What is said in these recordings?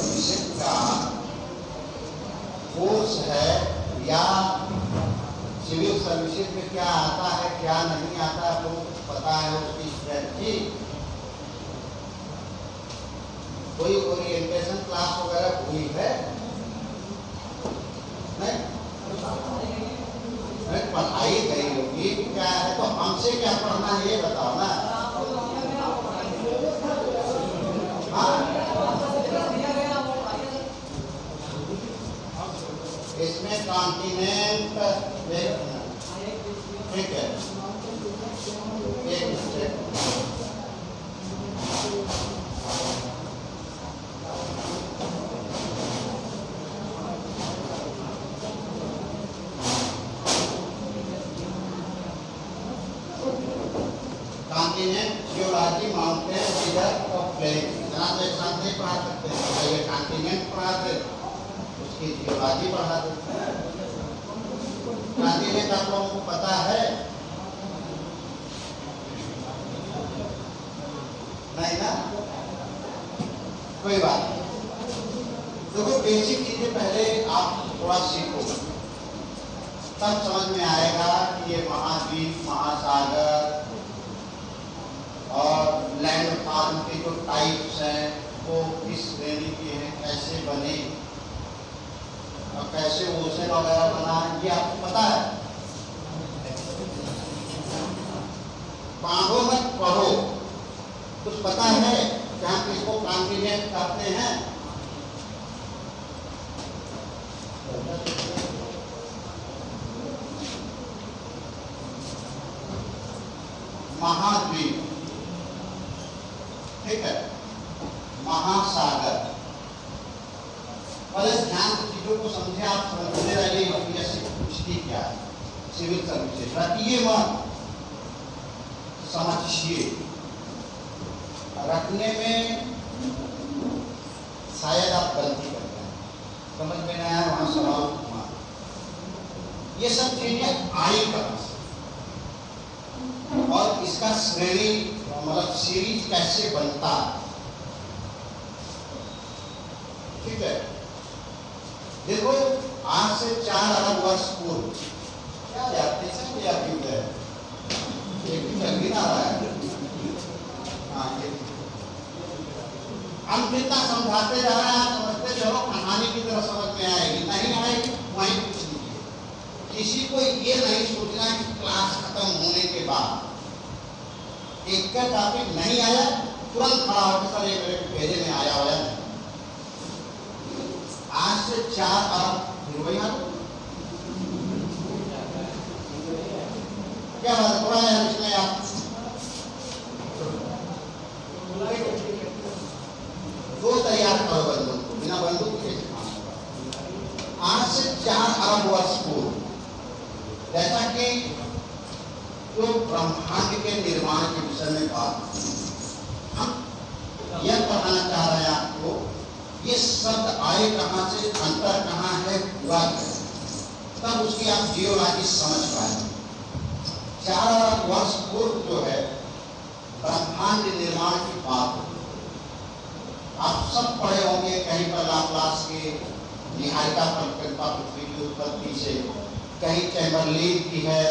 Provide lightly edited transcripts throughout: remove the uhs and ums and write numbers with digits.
Services का course है या सिविल सर्विसेज में क्या आता है क्या नहीं आता है, लोगों को पता है उसकी स्ट्रेटजी? कोई ओरिएंटेशन क्लास वगैरह हुई है? नहीं पढ़ाई गई होगी, क्या है तो हमसे क्या पढ़ना है ये बताओ ना। इसमें कॉन्टिनेंट ठीक है, एक minute continent geology mountain river और प्लेन जनाब एक साथ नहीं पढ़ा सकते हैं। ये कॉन्टिनेंट पढ़ाते उसकी जियोलॉजी पढ़ाते। कॉन्टिनेंट आप लोगों को पता है? नहीं ना, कोई बात नहीं। देखो बेसिक चीजें पहले आप थोड़ा सीखो, तब समझ में आएगा कि ये महाद्वीप, महासागर और लैंड फॉर्म के जो टाइप्स हैं वो किस श्रेणी के हैं, कैसे बने और कैसे ओशन वगैरह बना, ये आपको पता है। पढ़ो मत पढ़ो, कुछ पता है कि हम किसको कॉन्टिनेंट कहते हैं? महाद्वीप ठीक है, महासागर। पहले ध्यान से चीजों को समझे, आप समझते रहिए यूपीएससी पूछती क्या है, सिविल सर्विसेज रखिए मत, समझिए। रखने में शायद आप गलती करते हैं, समझ में नहीं आया वहां सवाल हुआ। ये सब चीजें आई कहां से और इसका श्रेणी मतलब सीरीज कैसे बनता है, ठीक है। देखो आज से 4 अरब वर्ष पूर्व क्या याद या क्यों है, एक भी चल भी ना रहा है। हाँ हम जितना समझाते जा रहे हैं आप समझते चलो, कहानी की तरह समझ में आएगी, नहीं आएगी वहीं पूछ लीजिए। किसी को ये नहीं सोचना कि क्लास खत्म होने के बाद एक का टॉपिक नहीं आया तुरंत खड़ा होकर सर ये मेरे पेजे में आया हुआ है। आज से 4 अरब क्या बात थोड़ा है इसमें आप 2 तैयार करो बंदूक को, बिना बंदूक के आज से 4 अरब वर्ष पूर्व, जैसा कि जो ब्रह्मांड के निर्माण के विषय में बात हम यह बताना चाह रहे हैं आपको, ये शब्द आए कहां से, अंतर कहां है, हुआ है, तब उसकी आप जियोलॉजी समझ पाएंगे। 4 अरब वर्ष पूर्व जो है ब्रह्मांड निर्माण की बात होगी। आप सब पढ़े होंगे कहीं पर लाप्लास के निहारिका परिकल्पना पृथ्वी की उत्पत्ति से, कहीं चैम्बरलिन की है,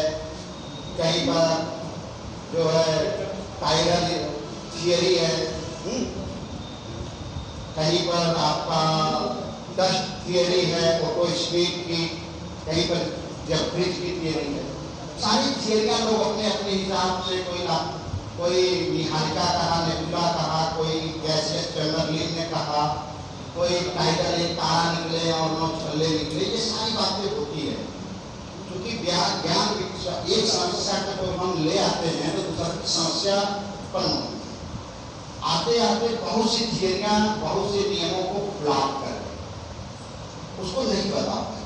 कहीं पर जो है टाइगर थियरी है, कहीं पर आपका डस्ट थियरी है फोटोस्फीयर की, कहीं पर जफरीज की थियरी है। सारी थियरियां लोग अपने अपने हिसाब से, कोई निहारिका कहा, नेबुला कहा, कोई गैसियस चैम्बरलिन ने कहा, कोई टाइगर एक तारा निकले और 9 छल्ले निकले, ये सारी बातें होती है। क्योंकि ज्ञान एक समस्या को तो हम ले आते हैं तो दूसरी समस्या उत्पन्न होती है। आते आते बहुत सी थियरियां, बहुत से नियमों को फ्लॉप कर रहे, उसको नहीं बता पाए।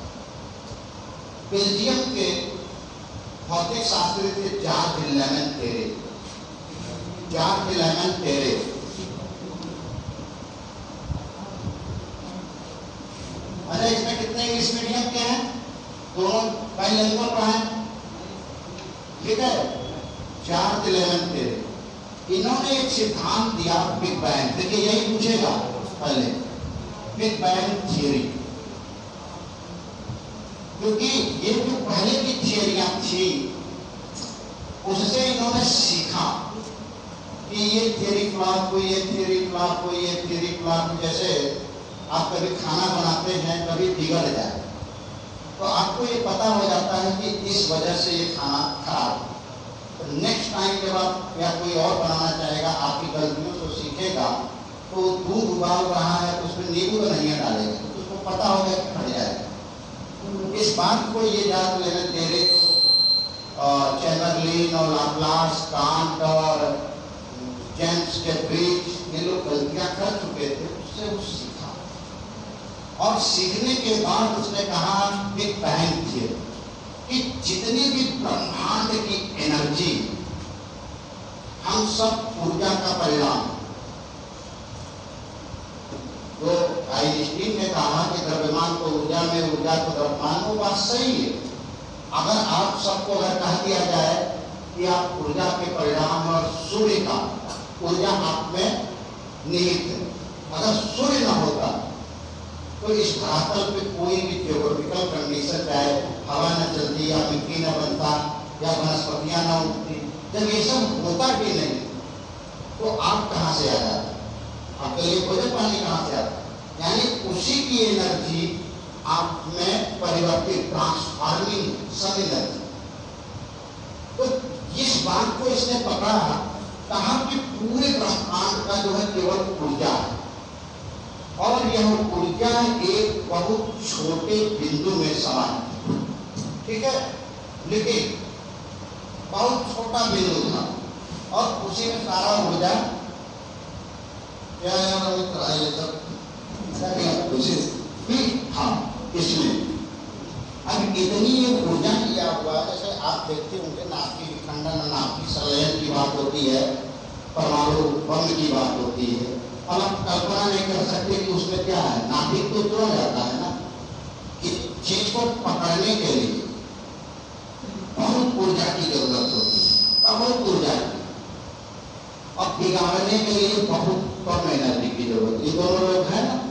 बेल्जियम के भौतिक शास्त्री थे जॉर्ज लेमेंटेरे। अच्छा इसमें कितने इंग्लिश मीडियम के हैं, दोनों बाइलिंगुअल पढ़ाएं, ठीक है। जॉर्ज लेमेंटेरे इन्होंने एक सिद्धांत दिया बिग बैंग। देखिए यही पूछेगा पहले, बिग बैंग थियरी, क्योंकि ये जो पहले की थियरियां थी उससे इन्होंने सीखा कि ये थियरी फ्लॉप हुई, ये थियरी फ्लॉप हुई, ये थियरी फ्लॉप हुई। जैसे आप कभी खाना बनाते हैं, कभी बिगड़ जाए तो आपको ये पता हो जाता है कि इस वजह से ये खाना खराब। तो नेक्स्ट टाइम जब आप या कोई और बनाना चाहेगा, आपकी गलतियों से सीखेगा, तो दूध उबाल रहा है तो उसमें नींबू तो नहीं डालेगा, तो उसको पता होगा कि फट जाएगा। इस बात को ये याद लेना तेरे चैमबरलेन और लाप्लास, कांट और जेम्स जैफ्रीज, ये लोग गलतियां कर चुके थे, उससे वो सीखा। और सीखने के बाद उसने कहा बिग बैंग थियरी कि जितनी भी ब्रह्मांड की एनर्जी, हम सब ऊर्जा का परिणाम। तो आइंस्टीन ने कहा कि द्रव्यमान को ऊर्जा में, ऊर्जा को द्रव्यमान, वो बात सही है। अगर आप सबको अगर कह दिया जाए कि आप ऊर्जा के परिणाम और सूर्य का ऊर्जा आप में निहित है, अगर सूर्य न होता तो इस धरातल पे कोई भी ज्योग्राफिकल कंडीशन, चाहे हवा न चलती या मिट्टी न बनता या वनस्पतियां न उगती, जब ये सब होता भी नहीं तो आप कहाँ से आ जाते, आपके लिए भोजन पानी कहाँ से आता? यानी उसी की एनर्जी आप में परिवर्तित, ट्रांसफॉर्मिंग सब एनर्जी। तो इस बात को इसने पकड़ा, कहा कि पूरे ब्रह्मांड का जो है केवल ऊर्जा है, और यह ऊर्जा एक बहुत छोटे बिंदु में समान है, ठीक है, लेकिन बहुत छोटा बिंदु था और उसी में सारा ऊर्जा क्या है सब हाँ इसमें। अब इतनी ये ऊर्जा किया हुआ, जैसे आप देखते होंगे नाभिक विखंडन, नाभिक संलयन की बात होती है, परमाणु बम की बात होती है। अब आप कल्पना नहीं कर सकते कि उसमें क्या है, नाभिक तो तोड़ जाता है ना। इस चीज को पकड़ने के लिए बहुत ऊर्जा की जरूरत होती है, बहुत ऊर्जा की, और बिगाड़ने के लिए बहुत कम एनर्जी की जरूरत। ये दोनों लोग हैं ना,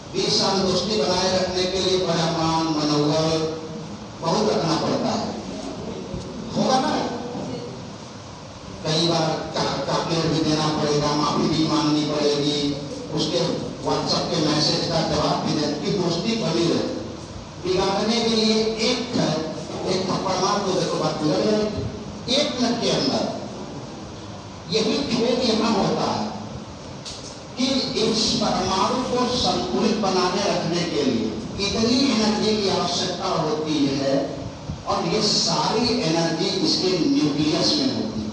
20 साल दोस्ती बनाए रखने के लिए पैमान, मनोबल बहुत रखना पड़ता है, होगा ना। कई बार चॉकलेट भी देना पड़ेगा, माफी भी मांगनी पड़ेगी, उसके व्हाट्सएप के मैसेज का जवाब भी देने की दोस्ती बनी रहे। बिगाड़ने के लिए एक थप्पड़ मार दो, देखो बात बिगड़ जाएगी 1 मिनट के अंदर। यही खेल यहाँ होता है कि इस परमाणु को संतुलित बनाने रखने के लिए इतनी एनर्जी की आवश्यकता होती है, और ये सारी एनर्जी इसके न्यूक्लियस में होती है।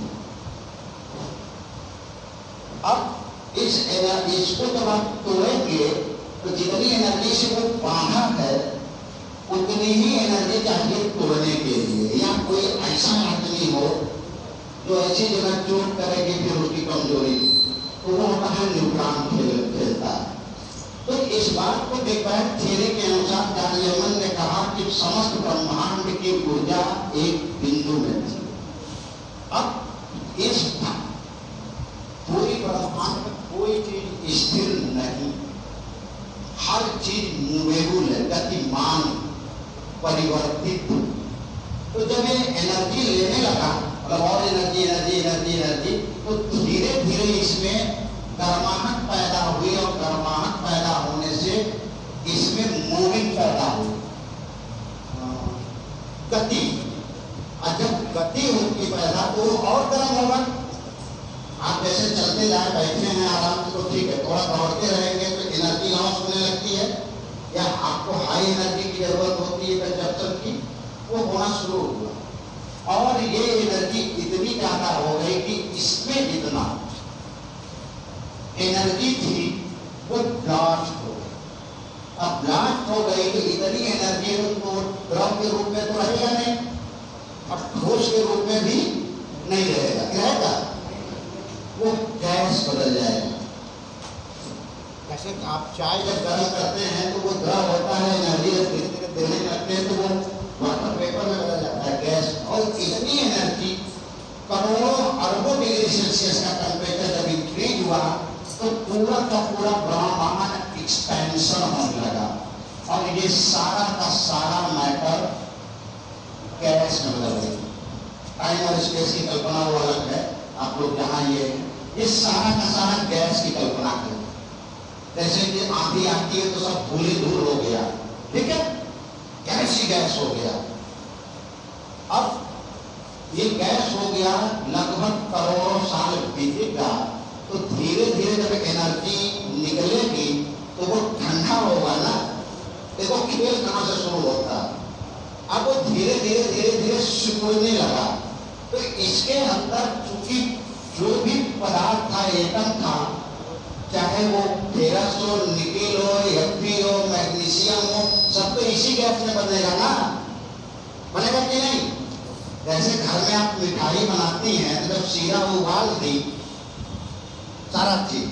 अब इस एनर्जी इसको जब आप तोड़ेंगे तो जितनी एनर्जी से वो बांधा है उतनी ही एनर्जी चाहिए तोड़ने के लिए। या कोई ऐसा आदमी हो जो ऐसी जगह चोट करेगी फिर उसकी कमजोरी, तो वो होता है न्यूट्रॉन खेलता है। तो इस बात को बिग बैंग थियरी के अनुसार चार्ल्स लीमैन ने कहा कि समस्त ब्रह्मांड की ऊर्जा एक बिंदु में थी। अब इस पूरी ब्रह्मांड में कोई चीज स्थिर नहीं, हर चीज मूवेबल है, गतिमान, परिवर्तित। तो जब ये एनर्जी लेने लगा, मतलब और एनर्जी एनर्जी एनर्जी एनर्जी, तो धीरे धीरे इसमें गर्माहट पैदा हुई, और गर्माहट पैदा होने से इसमें मूविंग पैदा हुई, गति। और जब गति होगी पैदा तो और गर्म होगा। आप जैसे चलते जाए, बैठे हैं आराम से तो ठीक है, थोड़ा दौड़ते रहेंगे तो एनर्जी लॉस होने लगती है, या आपको हाई एनर्जी की जरूरत होती है कंजप्शन की, वो होना शुरू हुआ। और ये एनर्जी इतनी ज्यादा हो गई कि इसमें जितना एनर्जी थी वो ब्लास्ट हो गई। अब ब्लास्ट हो गई तो इतनी एनर्जी तो द्रव के रूप में तो रहेगा नहीं, अब ठोस के रूप में भी नहीं रहेगा, क्या रहेगा, वो गैस बदल जाएगा। जैसे आप चाय जब गर्म करते हैं तो वो द्रव होता है, एनर्जी देने लगते हैं तो वो वाटर वेपर में बदल जाता है, गैस। और इतनी एनर्जी, करोड़ों अरबों डिग्री सेल्सियस का टेम्परेचर जब इंक्रीज हुआ तो पूरा का पूरा ब्रह्मांड एक्सपेंशन होने लगा और ये सारा का सारा मैटर गैस में बदल गई। टाइम और स्पेस की कल्पना वो अलग है, आप लोग यहाँ ये सारा का सारा गैस की कल्पना करें। जैसे कि आंधी आती है तो सब धूली धूल हो गया, ठीक है, गैस ही गैस हो गया। अब ये गैस हो गया, लगभग करोड़ों साल बीतेगा तो धीरे धीरे जब एनर्जी निकलेगी तो वो ठंडा होगा ना। देखो खेल कहां से शुरू होता, अब वो धीरे धीरे धीरे धीरे सिकुड़ने लगा। तो इसके अंदर चूंकि जो भी पदार्थ था, एटम था, चाहे वो फेरस हो, निकेल हो, एफी हो, मैग्नीशियम हो, सब तो इसी गैस में बनेगा ना, बनेगा कि नहीं? जैसे घर में आप मिठाई बनाती हैं तो जब शीरा उबाल दी सारा चीज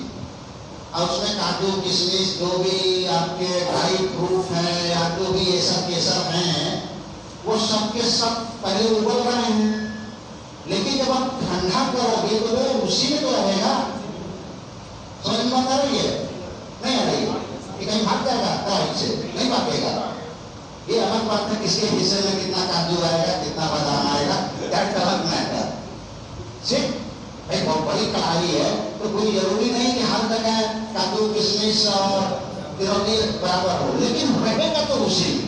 और उसमें काजू किशमिश जो भी आपके ड्राई फ्रूट है या जो भी ये सब हैं वो सब के सब पहले उबल रहे हैं, लेकिन जब आप ठंडा करोगे तो वो उसी में तो रहेगा। समझ में आ रही है? नहीं आ रही? ये कहीं भाग जाएगा टाइम से? नहीं भागेगा। ये अलग बात है किसके हिस्से में कितना काजू आएगा, कितना बादाम आएगा, दैट अलग मैटर। सिर्फ भाई बहुत बड़ी कढ़ाई है तो कोई जरूरी नहीं कि हर जगह काजू किशमिश और तिरौनी बराबर हो, लेकिन रहेगा तो उसी में।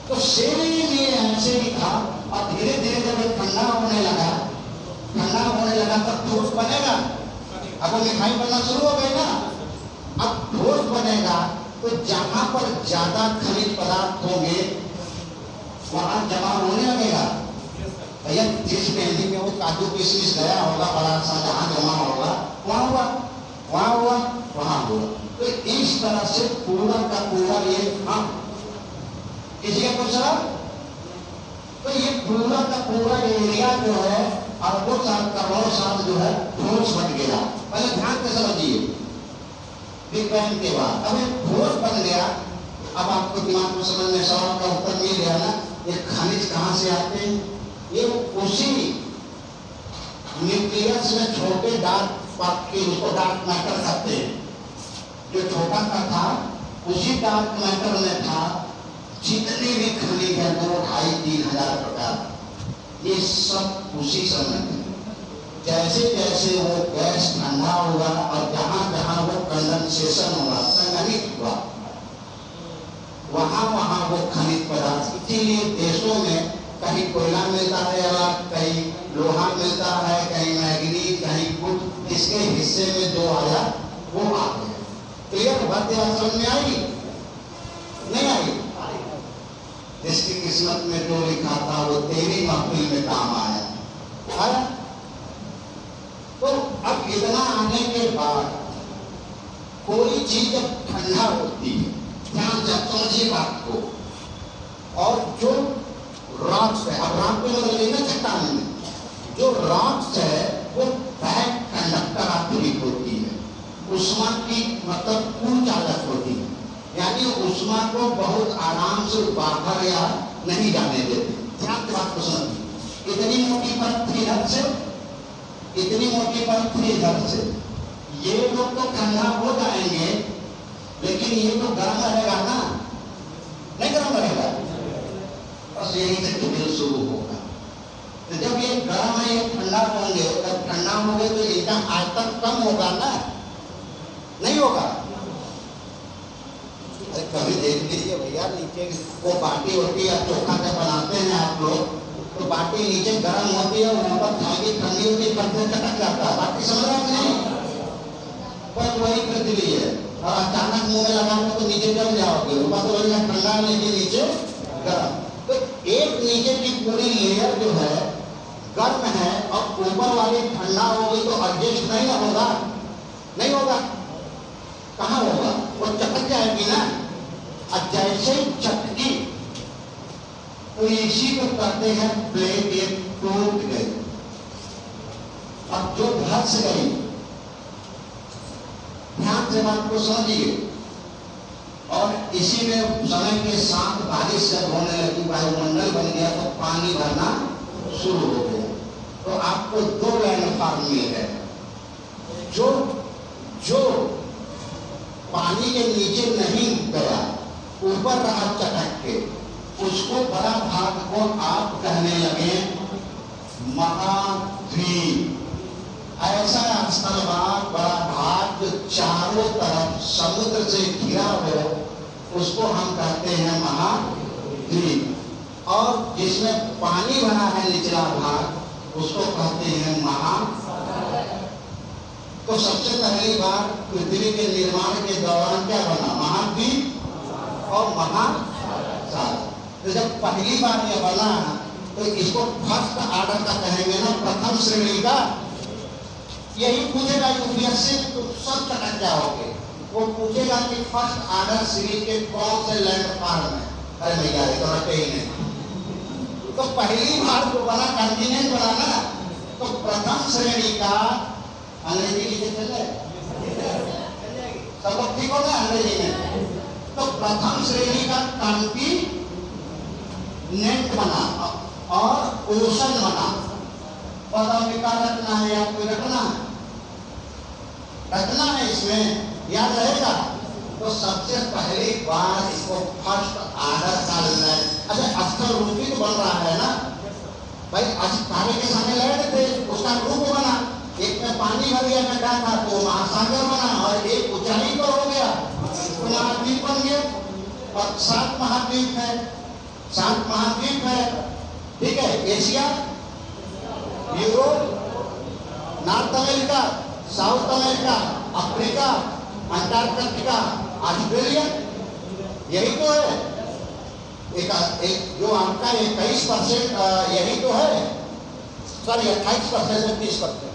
तो सेम ये ऐसे ही था और धीरे धीरे जब ठंडा होने लगा तब ठोस बनेगा। अब वो मिठाई बनना शुरू हो गई ना, अब ठोस बनेगा तो जहां पर ज्यादा खनिज पदार्थ होंगे वहां जमा होने लगेगा। भैया जिस मेहंदी में वो काजू किशमिश गया होगा बड़ा सा, जहां जमा होगा वहां हुआ। तो इस तरह से पूरा का पूरा ये किसी का कुछ तो ये पूरा का पूरा एरिया जो है अरबों साल करोड़ों साल जो है ठोस बन गया। पहले ध्यान से समझिए, बिग बैंग के बाद अब एक ठोस बन गया। अब आपको दिमाग में समझ में सवाल का उत्तर मिल गया ना, ये खनिज कहां से आते हैं? ये उसी न्यूक्लियस में छोटे डार्क पार्टिकल, उसको डार्क मैटर कहते हैं, जो छोटा सा था उसी डार्क मैटर में था जितने भी खनिज है 2-2,5-3,000 प्रकार, ये सब उसी समय जैसे जैसे वो गैस ठंडा हुआ और जहां जहां वो कंडेंसेशन हुआ, संघनित हुआ, वहां वहां वो खनिज पदार्थ। इसीलिए देशों में कहीं कोयला मिलता है अलग, कहीं लोहा मिलता है, कहीं मैग्नीज, कहीं कुछ, जिसके हिस्से में जो आया वो आ गया। क्लियर बात समझ में आई? नहीं आई? जिसकी किस्मत में जो लिखा था वो तेरी महफिल में काम आया। तो अब इतना आने के बाद कोई चीज जब ठंडा होती है, ध्यान से समझिए बात को, और जो रॉक्स है, अब रॉक में बदल गई ना चट्टान में, जो रॉक्स है वो बैक कंडक्टर आखिरी होती है, उष्मा की मतलब पूर्ण चालक होती है, यानी उष्मा को बहुत आराम से बाहर या नहीं जाने देते। ध्यान से बात को समझिए, इतनी मोटी परत थी इधर से, इतनी मोटी परत थी इधर से, ये लोग तो ठंडा हो जाएंगे लेकिन ये तो गर्म रहेगा ना, नहीं गर्म रहेगा, बस यही से खेल शुरू होगा। तो जब ये गर्म है ये ठंडा होंगे, जब ठंडा होंगे तो एकदम आयतन कम होगा ना, नहीं होगा? अरे कभी देख लीजिए भैया, नीचे वो बाटी होती है, चोखा जब बनाते हैं आप लोग तो बाटी नीचे गर्म होती है, ऊपर थाली ठंडी होती है, पत्थर चटक जाता है। बाटी समझ रहे हैं नहीं? बस वही पृथ्वी है, और अचानक मुंह में लगाओगे तो नीचे जम जाओगे, ऊपर तो वही ठंडा लेकिन नीचे गर्म। तो एक नीचे की पूरी लेयर जो है गर्म है और ऊपर वाली ठंडा होगी तो एडजस्ट नहीं होगा, नहीं होगा, कहाँ होगा? वो चटक जाएगी ना। और जैसे ही चटकी तो इसी को कहते हैं प्लेट ये टूट गई, अब जो धस गई, ध्यान से बात को समझिए। और इसी में समय के साथ बारिश जब होने लगी, वायुमंडल बन गया तो पानी भरना शुरू हो गया। तो आपको दो लैंडफॉर्म मिल गए, जो पानी के नीचे नहीं गया, ऊपर रहा चटक के, उसको बड़ा भाग को आप कहने लगे महाद्वीप। ऐसा स्थलभाग बड़ा भाग जो चारों तरफ समुद्र से घिरा हो उसको हम कहते हैं महाद्वीप, और जिसमें पानी भरा है निचला भाग उसको कहते हैं महासागर। तो सबसे पहली बार पृथ्वी के निर्माण के दौरान क्या बना? महाद्वीप और महासागर। तो जब पहली बार यह बना तो इसको फर्स्ट आर्डर का कहेंगे ना, प्रथम श्रेणी का। यही पूछेगा यूपीएससी में, तो सब चटक जाओगे। वो पूछेगा कि फर्स्ट आर्डर सीरीज के कौन से लैंडमार्क में? अरे भैया ये तो रटे ही नहीं। तो पहली बार जो बना कॉन्टिनेंट बना ना, तो प्रथम श्रेणी का अंग्रेजी लिखे चले सब लोग ठीक हो ना अंग्रेजी में? तो प्रथम श्रेणी का कॉन्टिनेंट बना और ओशन बना। पता क्या रखना है या कोई रखना है? रखना है, इसमें याद रहेगा। तो सबसे पहली बार इसको फर्स्ट आर्डर का अच्छा स्थल रूपी तो बन रहा है ना भाई। कार्य के सामने लैंड थे, उसका रूप बना, एक में पानी भर गया गड्ढा था तो महासागर बना, और एक ऊंचाई पर हो गया तो महाद्वीप बन गया। और 7 महाद्वीप है, 7 महाद्वीप है, ठीक है। Asia, Europe, north America, south America, Africa, Antarctica, Australia, यही तो है। एक जो आपका 21% यही तो है, सॉरी 28% से 30%,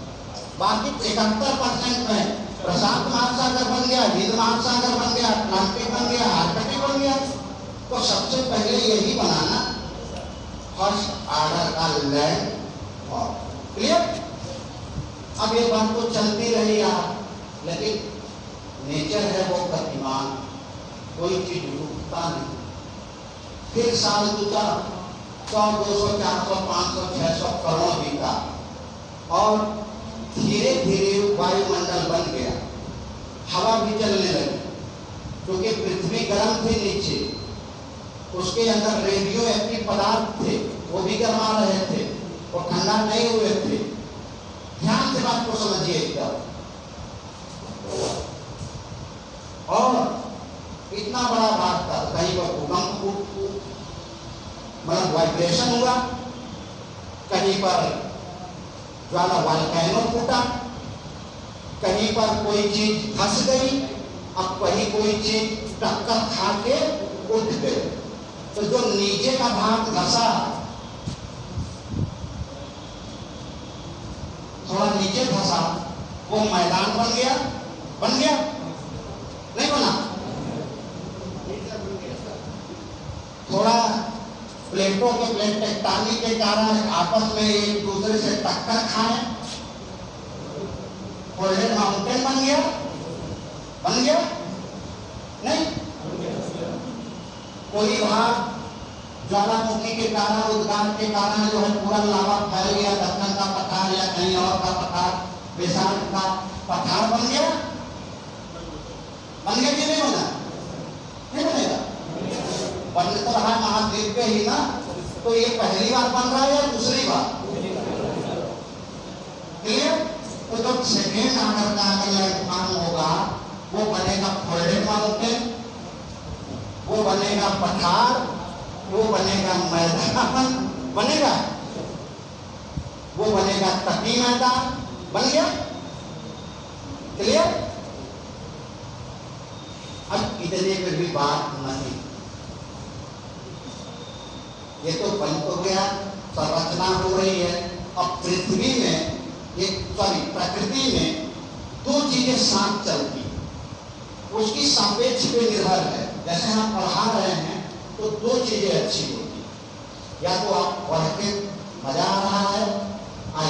बाकी 71% में प्रशांत महासागर बन गया, हिंद महासागर बन गया, अटलांटिक बन गया, आर्कटिक बन गया। तो सबसे पहले यही बनाना फर्स्ट आर्डर का लैंड। क्लियर? अब ये बात तो चलती रही यार, लेकिन नेचर है वो गतिमान, कोई चीज रुकता नहीं। फिर साल दूसरा 100, 200, 400, 500, 600 करोड़ बीता, और धीरे धीरे वायुमंडल बन गया, हवा भी चलने लगी, क्योंकि पृथ्वी गर्म थी नीचे, उसके अंदर रेडियो एक्टिव पदार्थ थे, वो भी गर्मा रहे थे, वो ठंडा नहीं हुए थे। ध्यान से बात को समझिए एकदम। और इतना बड़ा भाग था, कहीं पर भूकंप मतलब वाइब्रेशन हुआ, कहीं पर ज्वाला वोल्केनो फूटा, कहीं पर कोई चीज धंस गई, अब कहीं कोई चीज टक्कर खा के उठ गई। तो जो नीचे का भाग धंसा, थोड़ा नीचे धंसा, वो मैदान बन गया, बन गया नहीं बना? थोड़ा प्लेटों के प्लेट टेक्टोनिक के कारण आपस में एक दूसरे से टक्कर खाए, फोल्डेड माउंटेन बन गया, बन गया नहीं? कोई भाग ज्वालामुखी के कारण, उद्गार के कारण जो है पूरा लावा फैल गया, दक्कन का पठार या कहीं और का पठार, बेसार का पठार बन गया, बन गया कि नहीं बना? नहीं बनेगा, बन तो रहा महाद्वीप पे ही ना। तो ये पहली बार बन रहा है या दूसरी बार? क्लियर? तो जब सेकेंड आर्डर का अगर लैंडमार्क होगा, वो बनेगा फोल्डेड माउंटेन, वो बनेगा पठार, वो बनेगा मैदान, बनेगा, वो बनेगा तटीय मैदान, बन गया। क्लियर? अब इतने पर भी बात नहीं, ये तो बन तो गया, संरचना हो रही है। अब पृथ्वी में प्रकृति में 2 चीजें साथ चलती, उसकी सापेक्ष पे निर्भर है। जैसे हम पढ़ा रहे हैं तो 2 चीजें अच्छी होती, या तो आप पढ़ के मजा आ रहा है,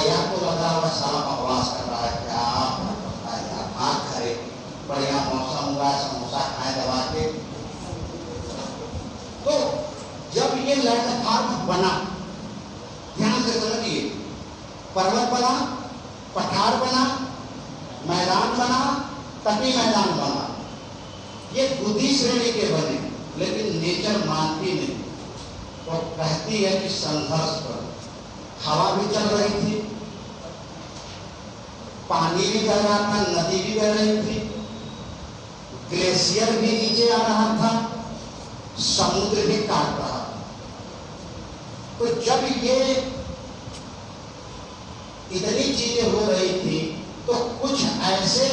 या तो लग रहा है सारा बकवास कर रहा है, क्या भाग करे, बढ़िया मौसम हुआ, समोसा खाए दबा के। तो जब ये लैंडमार्क बना, ध्यान से समझिए, पर्वत बना, पठार बना, मैदान बना, तटीय मैदान बना, ये द्वितीय श्रेणी के बने, लेकिन नेचर मानती नहीं। तो कहती है कि संघर्ष पर हवा भी चल रही थी, पानी भी बह रहा था, नदी भी बह रही थी, ग्लेशियर भी नीचे आ रहा था, समुद्र भी काट रहा था। तो जब ये इतनी चीजें हो रही थी तो कुछ ऐसे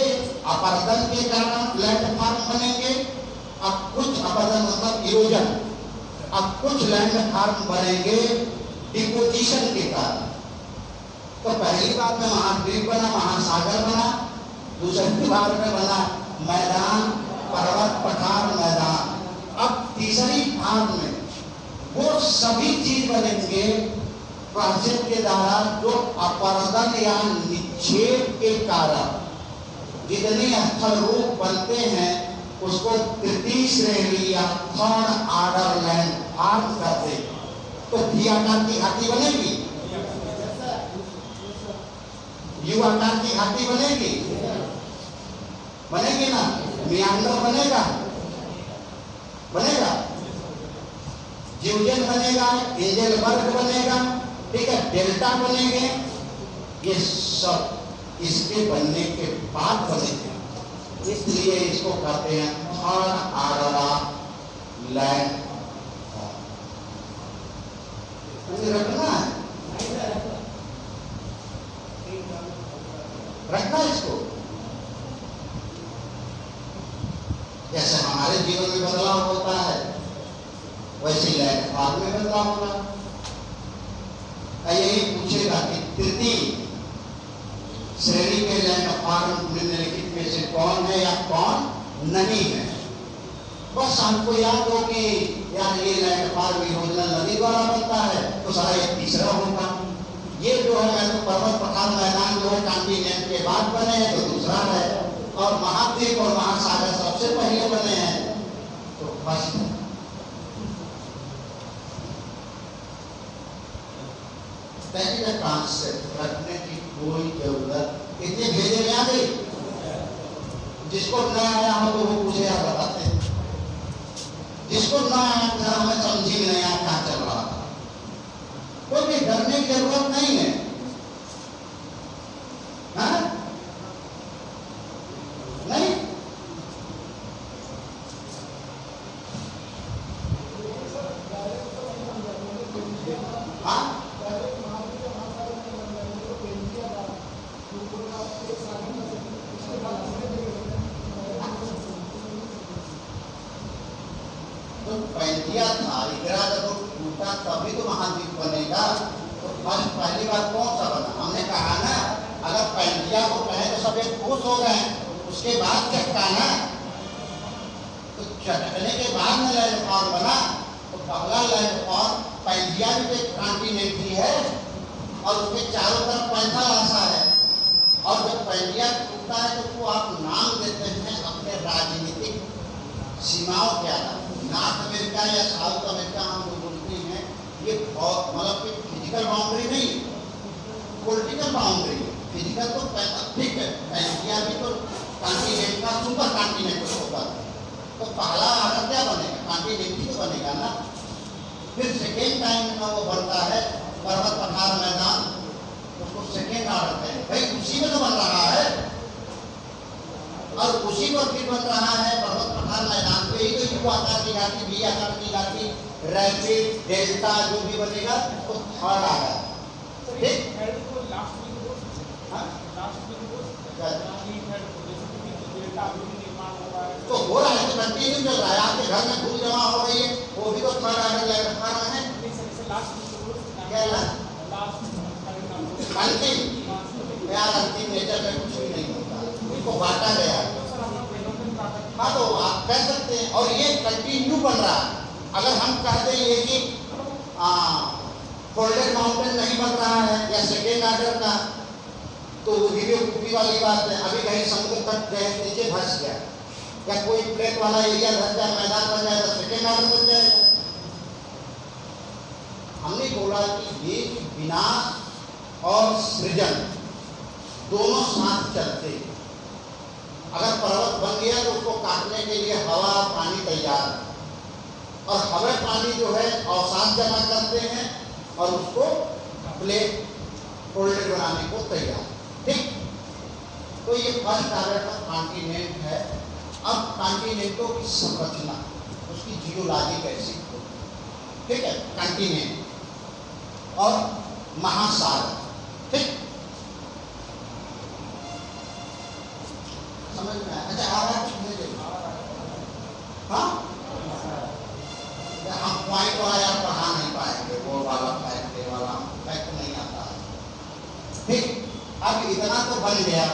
अपरदन के कारण लैंडमार्क बनेंगे, अब कुछ अपरदन मतलब इरोजन, अब कुछ लैंडमार्क बनेंगे डिपोजिशन के कारण। तो पहली बार में महाद्वीप बना, महासागर बना, दूसरी बार में बना मैदान, पर्वत, पठार, मैदान। अब तीसरी भाग में वो सभी चीज बनेंगे प्राचीन के द्वारा जो अपरदन या निक्षेप के कारण जितने स्थल रूप बनते हैं उसको तृतीय श्रेणी या थर्ड ऑर्डर लैंडमार्क करते। तो वी आकार की घाटी बनेगी, यू आकार की घाटी बनेगी, बनेगी ना, मियांडर बनेगा, बनेगा, यूजन बनेगा, एंजेलबर्ग बनेगा, ठीक है, डेल्टा बनेंगे। ये सब इसके बनने के बाद बनेंगे, इसलिए इसको कहते हैं थर्ड ऑर्डर लैंड। रखना है, रखना इसको। जैसे हमारे जीवन में बदलाव होता है वैसे लैंडमार्क में बदलाव होगा। यही पूछेगा कि तृतीय श्रेणी के लैंडमार्क निम्नलिखित में से कौन है या कौन नहीं है। बस हमको याद हो कि यार ये लैंडमार्क योजना नदी द्वारा बनता है तो सारा एक तीसरा होगा। ये जो है तो पर्वत, पठार, मैदान जो है कॉन्टिनेंट के बाद बने हैं तो दूसरा है, और महाद्वीप और महासागर सबसे पहले बने हैं तो फर्स्ट। कॉन्सेप्ट रखने की कोई जरूरत, इतने भेजे में आ गई। जिसको न आया हो तो वो पूछे आप बताते हैं, जिसको न आया था हमें समझी नहीं आया क्या चल रहा था। कोई भी डरने की जरूरत नहीं है, हाँ? नहीं, हाँ, तो पैंतिया था, इकरा जब टूटा तभी तो महाद्वीप बनेगा। तो फर्स्ट पहली बार कौन सा बना? हमने कहा ना अगर पैंतिया को कहे तो सब एक ठोस हो गए, उसके बाद चट्टाना, तो चटकने के बाद में लैंडफॉर्म बना। तो पहला लैंडफॉर्म पैंतिया भी एक कॉन्टिनेंट ही है और उसके चारों तरफ पैंथा लाशा है। और जब पैंतिया टूटता है तो उसको आप नाम देते हैं अपने राजनीतिक सीमाओं के आधार। नॉर्थ अमेरिका या साउथ अमेरिका हम लोग बोलते हैं, ये बहुत मतलब कि फिजिकल बाउंड्री नहीं, पॉलिटिकल बाउंड्री है। फिजिकल तो ठीक है, पैंतिया भी तो कॉन्टिनेंट का सुपर कॉन्टिनेंट होगा। तो पहला ऑर्डर क्या बनेगा? कॉन्टिनेंट ही तो बनेगा ना। फिर सेकेंड टाइम का वो बनता है पर्वत, पठार, मैदान, उसको सेकेंड ऑर्डर है। भाई उसी में तो बन रहा है और उसी पर फिर बन रहा है पर्वत, पठार, मैदान पे ही तो यू आकार की घाटी, वी आकार की घाटी, रैपिड, डेल्टा जो भी बनेगा तो थर्ड आएगा। ठीक, तो हो रहा है, तो कंटिन्यू चल रहा है। आपके घर में धूल जमा हो रही है, वो भी तो थर्ड ऑर्डर लैंडमार्क है। क्या है? अंतिम यार, अंतिम नेचर में कुछ भी नहीं होता, इसको बांटा गया। हाँ, तो आप कह सकते हैं और ये कंटिन्यू बन रहा है। अगर हम कहते हैं ये कि फोल्डेड माउंटेन नहीं बन रहा है या सेकेंड ऑर्डर का, तो बेवकूफी वाली बात है। अभी कहीं समुद्र तट गए, नीचे धंस गया या कोई प्लेट वाला एरिया धंस जाए, मैदान बन जाए तो सेकेंड ऑर्डर बन जाएगा। हमने बोला कि ये विनाश और सृजन दोनों साथ चलते हैं। अगर पर्वत बन गया तो उसको काटने के लिए हवा पानी तैयार है, और हवा पानी जो है अवसाद जमा करते हैं और उसको प्लेट फोल्डेड बनाने को तैयार। ठीक, तो ये फर्स्ट ऑर्डर का कॉन्टिनेंट है। अब कॉन्टिनेंटों की संरचना, उसकी जियोलॉजी कैसी हो, ठीक है, कॉन्टिनेंट और महासागर। ठीक, समझ में आया? अच्छा, आ रहा है? हाँ, हम पॉइंट वाला यार पढ़ा नहीं पाएंगे, वो वाला फैक्ट, ये वाला फैक्ट नहीं आता है। ठीक, अब इतना तो बन गया।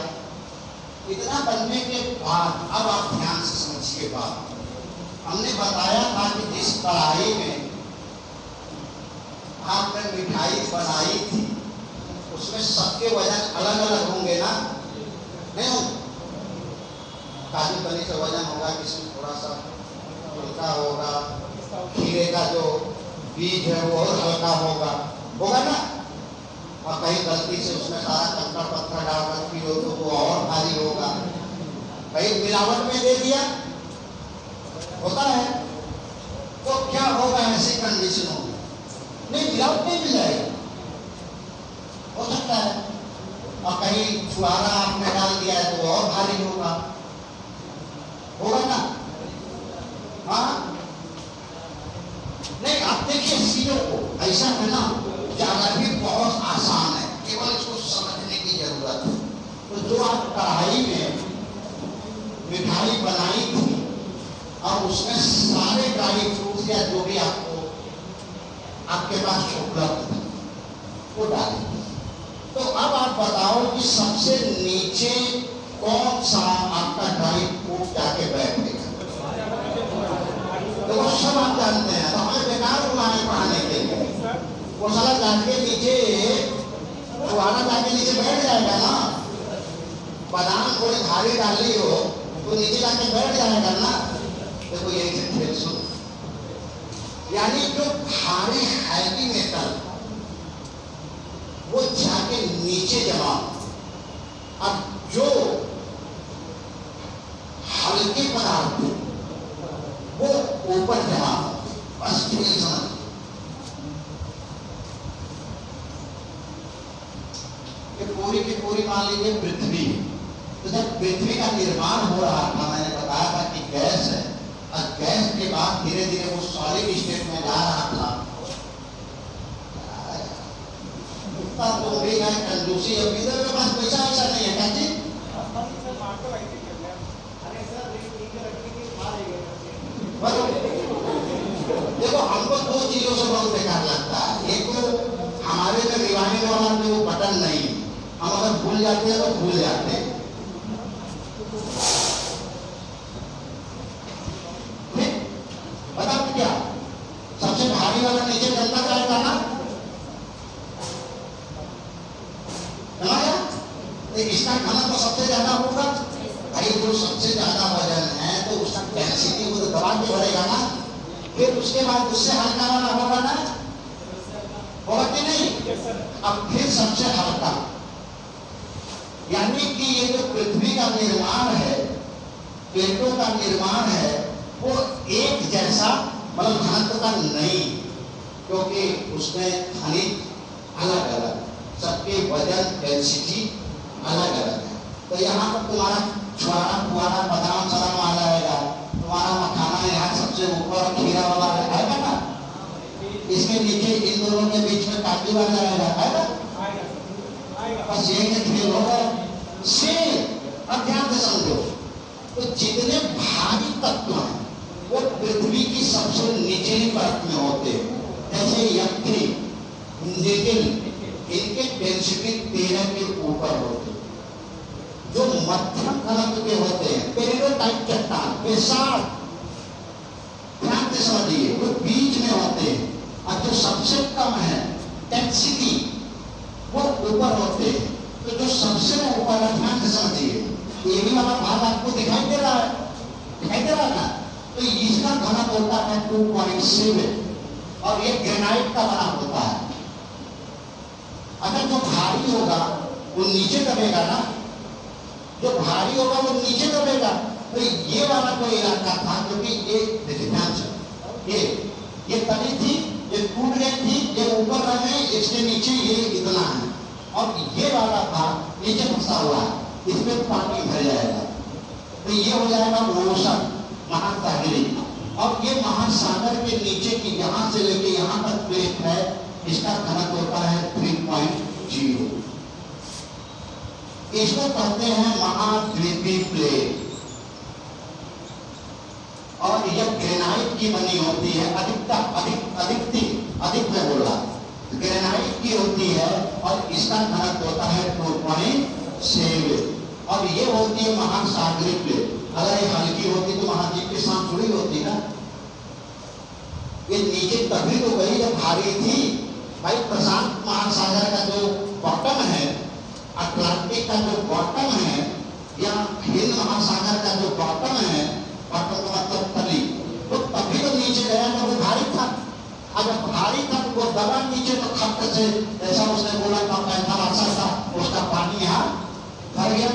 इतना बनने के बाद अब आप ध्यान से समझिए बात। हमने बताया था कि जिस कढ़ाई में आपने मिठाई बनाई थी उसमें सबके वजन अलग अलग होंगे ना? नहीं होंगे? काजू पनीर का वजन होगा, किसी थोड़ा सा हल्का होगा, खीरे का जो बीज है वो और हल्का होगा ना? और कहीं गलती से उसमें सारा कंकड़ पत्थर डालकर पियो तो वो और भारी होगा। कहीं मिलावट में दे दिया, होता है, तो क्या होगा ऐसी कंडीशनों में? नहीं, मिलावट नहीं मिल जाएगी, हो सकता है। और कहीं छुआरा आपने डाल दिया है तो और भारी होगा ना? हाँ, नहीं, आप देखिए चीजों को ऐसा है ना, ज्यादा भी बहुत आसान है, केवल इसको समझने की जरूरत है। तो जो आप कढ़ाई में मिठाई बनाई थी और उसमें सारे ड्राई फ्रूट्स या जो भी आपके पास उपलब्ध था वो डाली। तो अब आप बताओ कि सबसे नीचे कौन सा आपका ड्राई फ्रूट जाके बैठेगा? तो वो सब आप जानते हैं, तो हमें बेकार बुला है पढ़ाने के लिए। वो साला जाके नीचे, फुहारा जाके नीचे बैठ जाएगा ना। बादाम थोड़ी भारी डाली हो तो नीचे जाके बैठ जाएगा ना। देखो यही से खेल सुन, यानी जो भारी हैवी मेटल वो जाके नीचे जमा, अब जो हल्के पदार्थ वो ऊपर जमा। बस खेल समझ। पूरी की पूरी मान लीजिए पृथ्वी, तो जब पृथ्वी का निर्माण हो रहा था, मैंने बताया था कि गैस है, और गैस के बाद धीरे धीरे वो सॉलिड स्टेट में जा रहा था। तो भी है कंजूसी, अभी मेरे पास पैसा ऐसा नहीं है। कहती देखो, हमको दो चीजों से बहुत बेकार लगता है। एक तो हमारे जो रिवाइंड वाला जो बटन नहीं, हम अगर भूल जाते हैं तो भूल जाते हैं। बताओ क्या सबसे भारी वाला नीचे चलता जाएगा ना? इसका घनत्व तो सबसे ज्यादा होगा। भाई जो सबसे ज्यादा वजन है तो उसका डेंसिटी को तो दबा के बढ़ेगा ना। फिर उसके बाद उससे हल्का वाला होगा ना, होगा कि नहीं? अब फिर सबसे हल्का, यानी कि ये जो पृथ्वी का निर्माण है, प्लेटों का निर्माण है, वो एक जैसा मतलब घनत्व का नहीं, क्योंकि उसमें खनिज अलग अलग, सबके वजन डेंसिटी अलग अलग है। तो यहाँ पर तुम्हारा छुआरा फुआरा बादाम सदाम आ जाएगा, तुम्हारा मखाना यहाँ सबसे ऊपर खीरा वाला आएगा ना, इसके नीचे इन दोनों के बीच में काजू आ जाएगा, आएगा? बस ये खेल होगा सेम। अब ध्यान से समझो, तो जितने भारी तत्व हैं वो पृथ्वी की सबसे निचली परत में होते हैं, जैसे यक्ति, निकेल, इनके डेंसिटी 13 के ऊपर होते हैं। जो मध्यम घनत्व के होते हैं, पेरिडोटाइट चट्टान, पेशाब, ध्यान से समझिए, वो बीच में होते हैं, और जो सबसे कम है डेंसिटी वो ऊपर होते हैं। तो जो सबसे ऊपर है, ध्यान से समझिए, ये भी वाला भाग आपको दिखाई दे रहा है, दिखाई दे रहा है ना? तो इसका घनत्व होता है 2.7 और ये ग्रेनाइट का बना होता है। अगर जो भारी होगा वो नीचे दबेगा ना, जो भारी होगा वो नीचे दबेगा। तो ये वाला कोई इलाका था क्योंकि ये देखिए ध्यान से, ये तली थी, ये टूट गई थी, ये ऊपर रहे, इसके नीचे ये इतना है, और ये वाला था नीचे फंसा हुआ है, इसमें पानी भर जाएगा। तो ये हो जाएगा ओशन, महासागरी। और ये महासागर के नीचे की यहाँ से लेके यहाँ तक प्लेट है, इसका घनत्व होता है 3.0। इसको कहते हैं महाद्वीपीय प्लेट। और यह ग्रेनाइट की बनी होती है, अधिक में बोला, ग्रेनाइट की होती है, और इसका घनत्व होता है 2.7। और ये होती है महासागरीय प्लेट। अगर ये हल्की होती तो महाद्वीप के साथ जुड़ी होती ना। ये नीचे तभी तो गई जब भारी थी भाई। प्रशांत महासागर का जो बॉटम है, अटलांटिक का जो बॉटम है, या हिंद महासागर का जो बॉटम है, बॉटम का मतलब तली, तो तभी तो नीचे गया तो वो भारी था। अगर भारी था तो वो दबा नीचे, तो खप से जैसा उसने बोला था पैसा रास्ता था, उसका पानी यहाँ भर गया।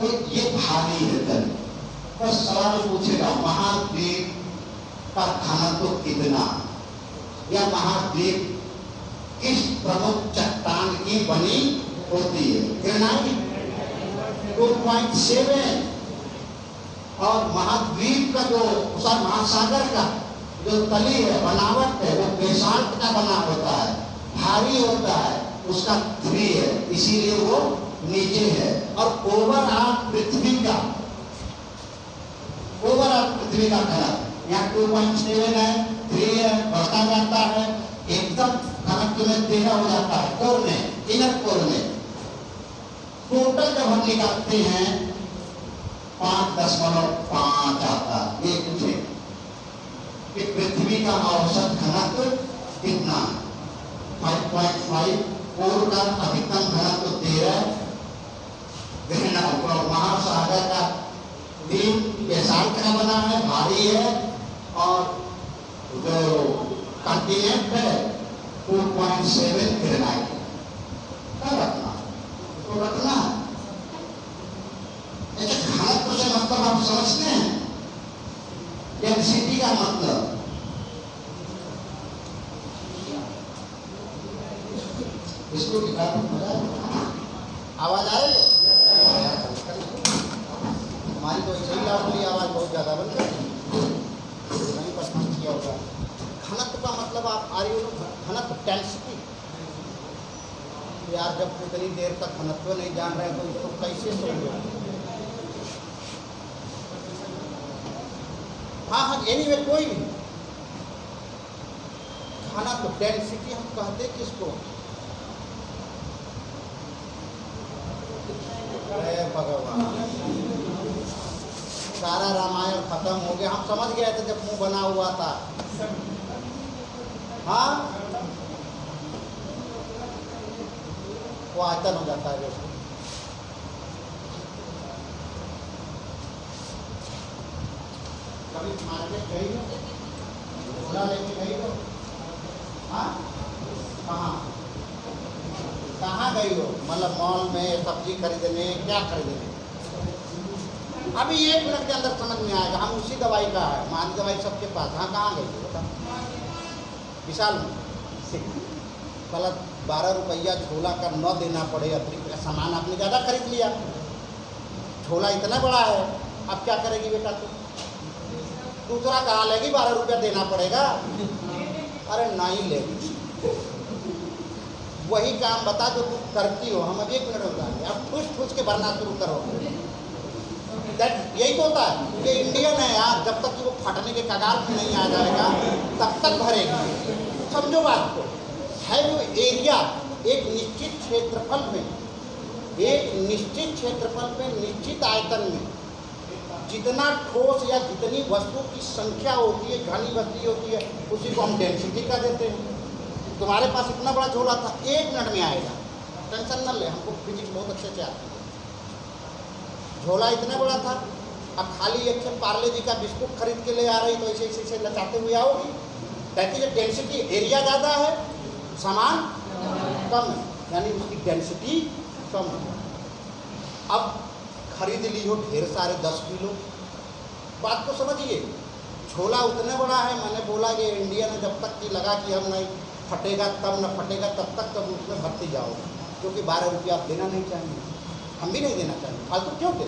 तो ये भारी है तली। तो सवाल पूछेगा महाद्वीप का घनत्व कितना, या महाद्वीप किस प्रमुख चट्टान की बनी होती है? ग्रेनाइट 2.7। और महाद्वीप का जो महासागर का जो तली है, बनावट है, वो बेसाल्ट का बना होता है, भारी होता है, उसका 3 है, इसीलिए वो नीचे है। और ओवरऑल पृथ्वी का घनत्व यहाँ 2.7 है, 3 है, बढ़ता जाता है, एकदम घनत्व में 13 हो जाता है कोर में, इनर कोर में। टोटल जब हम निकालते हैं 5.5 आता है। ये पूछे कि पृथ्वी का औसत घनत्व कितना है? 5.5। कोर का अधिकतम घनत्व 13, महासागर का 3 बेसाल्ट का बना है, भारी है, और जो कॉन्टिनेंट है 2.7 ग्रेनाइट। क्या रखना तो रखना घनत्व से मतलब आप समझते हैं, डेंसिटी का मतलब। इसको आवाज आए? हमारी तो ऐसे ही लाभली आवाज बहुत ज्यादा बन गई, नहीं पसंद किया होगा। घनत्व का मतलब आप आ रही हो, घनत्व डेंसिटी। यार जब इतनी देर तक घनत्व नहीं जान रहे तो इसको कैसे समझो? हाँ, एनीवे कोई भी घनत्व डेंसिटी हम कहते किसको? अरे भगवान, सारा रामायण खत्म हो गया। हम समझ गए थे जब मुंह बना हुआ था। हाँ, वो आयतन हो जाता है। कभी मार्केट गई हो, झोला लेके गई हो? हाँ, कहाँ गई हो? मतलब मॉल में सब्जी खरीदने, क्या खरीदने? अभी 1 मिनट के अंदर समझ में आएगा। हम उसी दवाई का है, मान दवाई सबके पास। हाँ, कहाँ गई हो बता? विशाल में गलत 12 रुपया झोला का न देना पड़े, अतिरिक्त सामान आपने ज़्यादा खरीद लिया, झोला इतना बड़ा है, अब क्या करेगी बेटा तू? दूसरा कहाँ लेगी? 12 रुपया देना पड़ेगा। अरे नहीं लेगी। वही काम बता जो तुम करती हो। हम अब 1 मिनट में बताएंगे। अब ठूस के भरना शुरू करो। यही तो होता है। ये इंडियन है यार, जब तक कि वो फटने के कगार पे नहीं आ जाएगा तब तक भरेगी। समझो बात को। है वो एरिया एक निश्चित क्षेत्रफल में, निश्चित आयतन में जितना ठोस या जितनी वस्तु की संख्या होती है, घनी वस्तु होती है, उसी को हम डेंसिटी का देते हैं। तुम्हारे पास इतना बड़ा झोला था, 1 मिनट में आएगा, टेंशन न ले, हमको फिजिक्स बहुत अच्छे से आती है। झोला इतना बड़ा था, अब खाली एक पार्ले जी का बिस्कुट खरीद के ले आ रही तो ऐसे ऐसे लचाते हुए आओगी। कहती है डेंसिटी, एरिया ज़्यादा है, सामान कम है, यानी उसकी डेंसिटी कम है। अब खरीद ली हो ढेर सारे 10 किलो। बात को समझिए, झोला उतने बड़ा है, मैंने बोला कि इंडिया में जब तक कि लगा कि हम नहीं फटेगा तब न फटेगा तब तक तब उसमें भरते जाओ, क्योंकि 12 रुपया आप देना नहीं चाहेंगे, हम भी नहीं देना चाहेंगे, फालतू क्यों दे।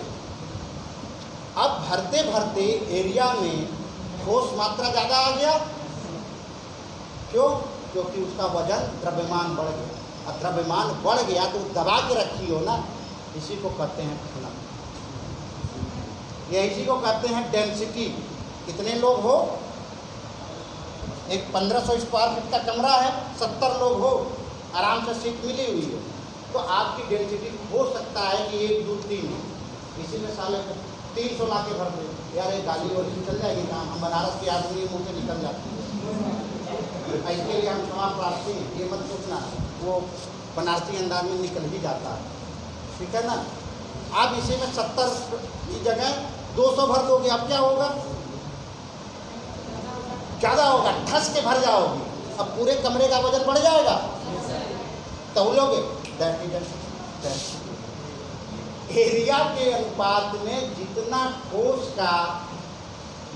अब भरते भरते एरिया में ठोस मात्रा ज़्यादा आ गया, क्यों? क्योंकि उसका वजन द्रव्यमान बढ़ गया, और द्रव्यमान बढ़ गया तो दबा के रखी हो ना, इसी को कहते हैं घनत्व, ये इसी को कहते हैं डेंसिटी। कितने लोग हो, एक 1500 स्क्वायर फीट का कमरा है, 70 लोग हो, आराम से सीट मिली हुई हो, तो आपकी डेंसिटी हो सकता है कि 1 2 3 हो, इसी में साले 300 ला के भर दे। यार ये गाली और चल जाएगी काम, हम बनारस के आदमी मुँह से निकल जाती है, इसके लिए हम क्षमा प्रार्थी हैं, ये मत सोचना, वो बनारसी अंदाज में निकल ही जाता है, ठीक है ना। आप इसी में 70 की जगह 200 भर दोगे, अब क्या होगा? ज़्यादा होगा, ठस के भर जाओगे, अब पूरे कमरे का वजन बढ़ जाएगा, तौलोगे। एरिया के अनुपात में जितना ठोस का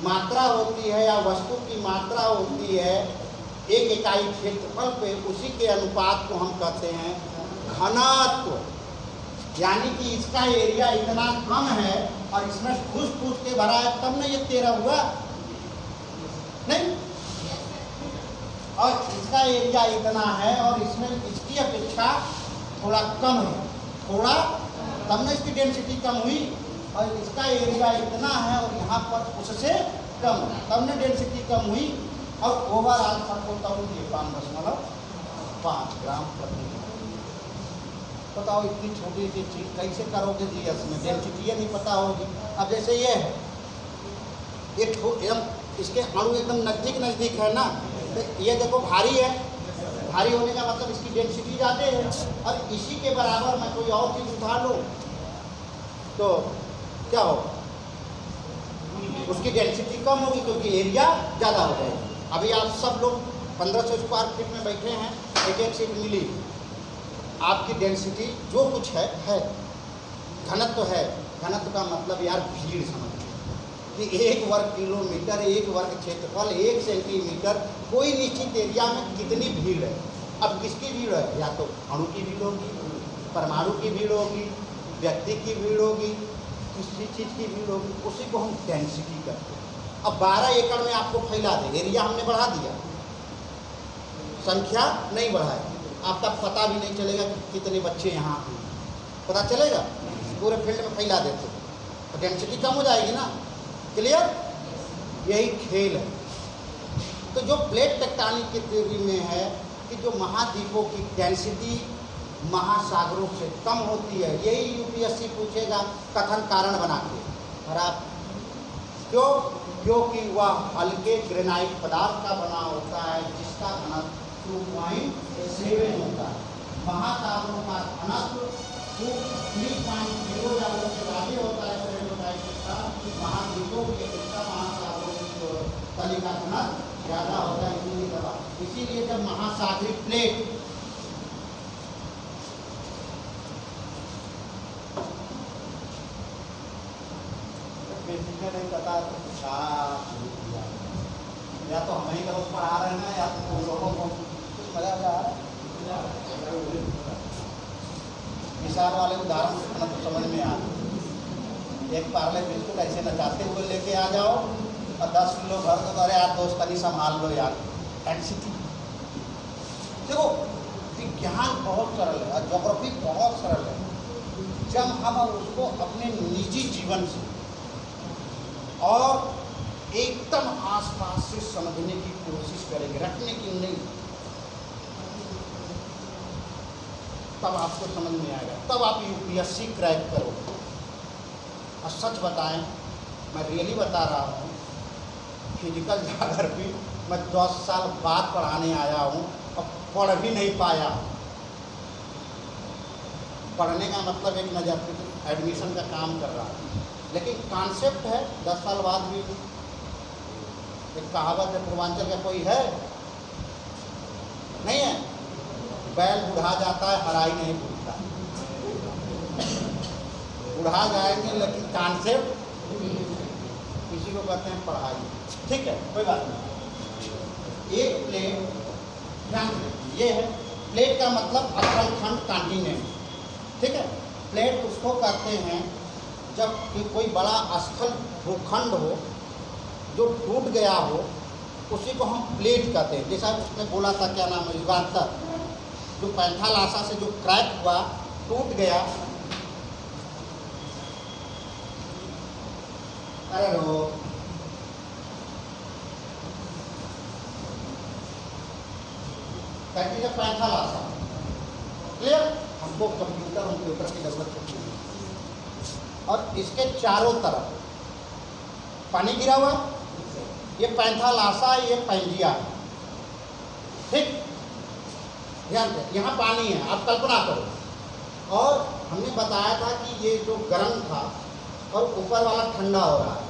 मात्रा होती है या वस्तु की मात्रा होती है एक इकाई क्षेत्रफल पे, उसी के अनुपात को हम कहते हैं घनत्व। यानी कि इसका एरिया इतना कम है और इसमें ठूस ठूस के भरा है, तब न ये 13 हुआ नहीं, और इसका एरिया इतना है और इसमें इसकी अपेक्षा थोड़ा कम है, थोड़ा, तब न इसकी डेंसिटी कम हुई, और इसका एरिया इतना है और यहाँ पर उससे कम, तब न डेंसिटी कम हुई, और ओवरऑल सबको तब 5.5 ग्राम प्रति। बताओ इतनी छोटी सी चीज़ कैसे करोगे जी, इसमें डेंसिटी नहीं पता होगी। अब जैसे ये है, एकदम इसके अणु एकदम नज़दीक है ना, तो ये देखो भारी है, भारी होने का मतलब इसकी डेंसिटी ज़्यादा है, और इसी के बराबर मैं कोई और चीज़ उठा लूँ तो क्या हो, उसकी डेंसिटी कम होगी क्योंकि एरिया ज़्यादा हो जाएगा। अभी आप सब लोग 1500 स्क्वायर फीट में बैठे हैं, एक सीट मिली, आपकी डेंसिटी जो कुछ है घनत्व है। घनत्व का मतलब यार भीड़ समझ कि 1 वर्ग किलोमीटर, 1 वर्ग क्षेत्रफल, 1 सेंटीमीटर, कोई निश्चित एरिया में कितनी भीड़ है। अब किसकी भीड़ है? या तो अणु की भीड़ होगी, परमाणु की भीड़ होगी, व्यक्ति की भीड़ होगी, किसी चीज़ की भीड़ होगी, उसी को हम डेंसिटी करते हैं। अब 12 एकड़ में आपको फैला दे, एरिया हमने बढ़ा दिया, संख्या नहीं बढ़ाई, आपका पता भी नहीं चलेगा कि कितने बच्चे यहाँ हैं, पता चलेगा? पूरे फील्ड में फैला देते तो डेंसिटी कम हो जाएगी ना। क्लियर? यही खेल है। तो जो प्लेट टेक्टोनिक की थ्योरी में है कि जो महाद्वीपों की डेंसिटी महासागरों से कम होती है, यही यूपीएससी पूछेगा कथन कारण बना के। और आप क्यों? क्योंकि वह हल्के ग्रेनाइट पदार्थ का बना होता है जिसका घनत्व 2.7 होता है। महासागरों का घनत्व 3.0 या उससे आगे होता है। महाद्वीपों की अपेक्षा महासागरों की तली का घनत्व ज़्यादा होता है, इसीलिए जब महासागरीय प्लेट नहीं पता तो या तो हम ही का उस पर आ रहे हैं या तो लोगों को कुछ मजा आ रहा है। विशाल वाले उदाहरण तो समझ में आ रहा, एक पार्ले बिल्कुल ऐसे नचाते हुए लेके आ जाओ और 10 किलो भर दो, अरे यार दोस्त नहीं संभाल लो यार। डेंसिटी देखो, विज्ञान बहुत सरल है और ज्योग्राफी बहुत सरल है। जब हम उसको अपने निजी जीवन से और एकदम आसपास से समझने की कोशिश करेंगे, रखने की नहीं, तब आपको समझ में आएगा, तब आप यूपीएससी क्रैक करोगे। और सच बताएं, मैं रियली बता रहा हूँ, फिजिकल ज्योग्राफी मैं 10 साल बाद पढ़ाने आया हूँ और पढ़ भी नहीं पाया। पढ़ने का मतलब एक नजर एडमिशन का काम कर रहा है, लेकिन कॉन्सेप्ट है 10 साल बाद भी। एक कहावत है, पूर्वांचल का कोई है नहीं है, बैल बुढ़ा जाता है हराई नहीं भूलता। बुढ़ा जाएंगे लेकिन कॉन्सेप्ट किसी को कहते हैं पढ़ाई। ठीक है, कोई बात नहीं। एक प्लेट, ध्यान रखिए, ये है प्लेट का मतलब अस्थल खंड कॉन्टिनेंट। ठीक है, प्लेट उसको कहते हैं जब कि कोई बड़ा स्थल भूखंड हो जो टूट गया हो, उसी को हम प्लेट कहते हैं। जैसा उसने बोला था, क्या नाम है, युगांतर, जो पैंथालासा से जो क्रैक हुआ, टूट गया। अरे रो पैंथालासा, क्लियर? हमको कंप्यूटर की जरूरत है। और इसके चारों तरफ पानी गिरा हुआ, ये पैंथालासा, ये पैंजिया। ठीक, ध्यान दें, यहाँ पानी है, आप कल्पना करो। और हमने बताया था कि ये जो गर्म था और ऊपर वाला ठंडा हो रहा है,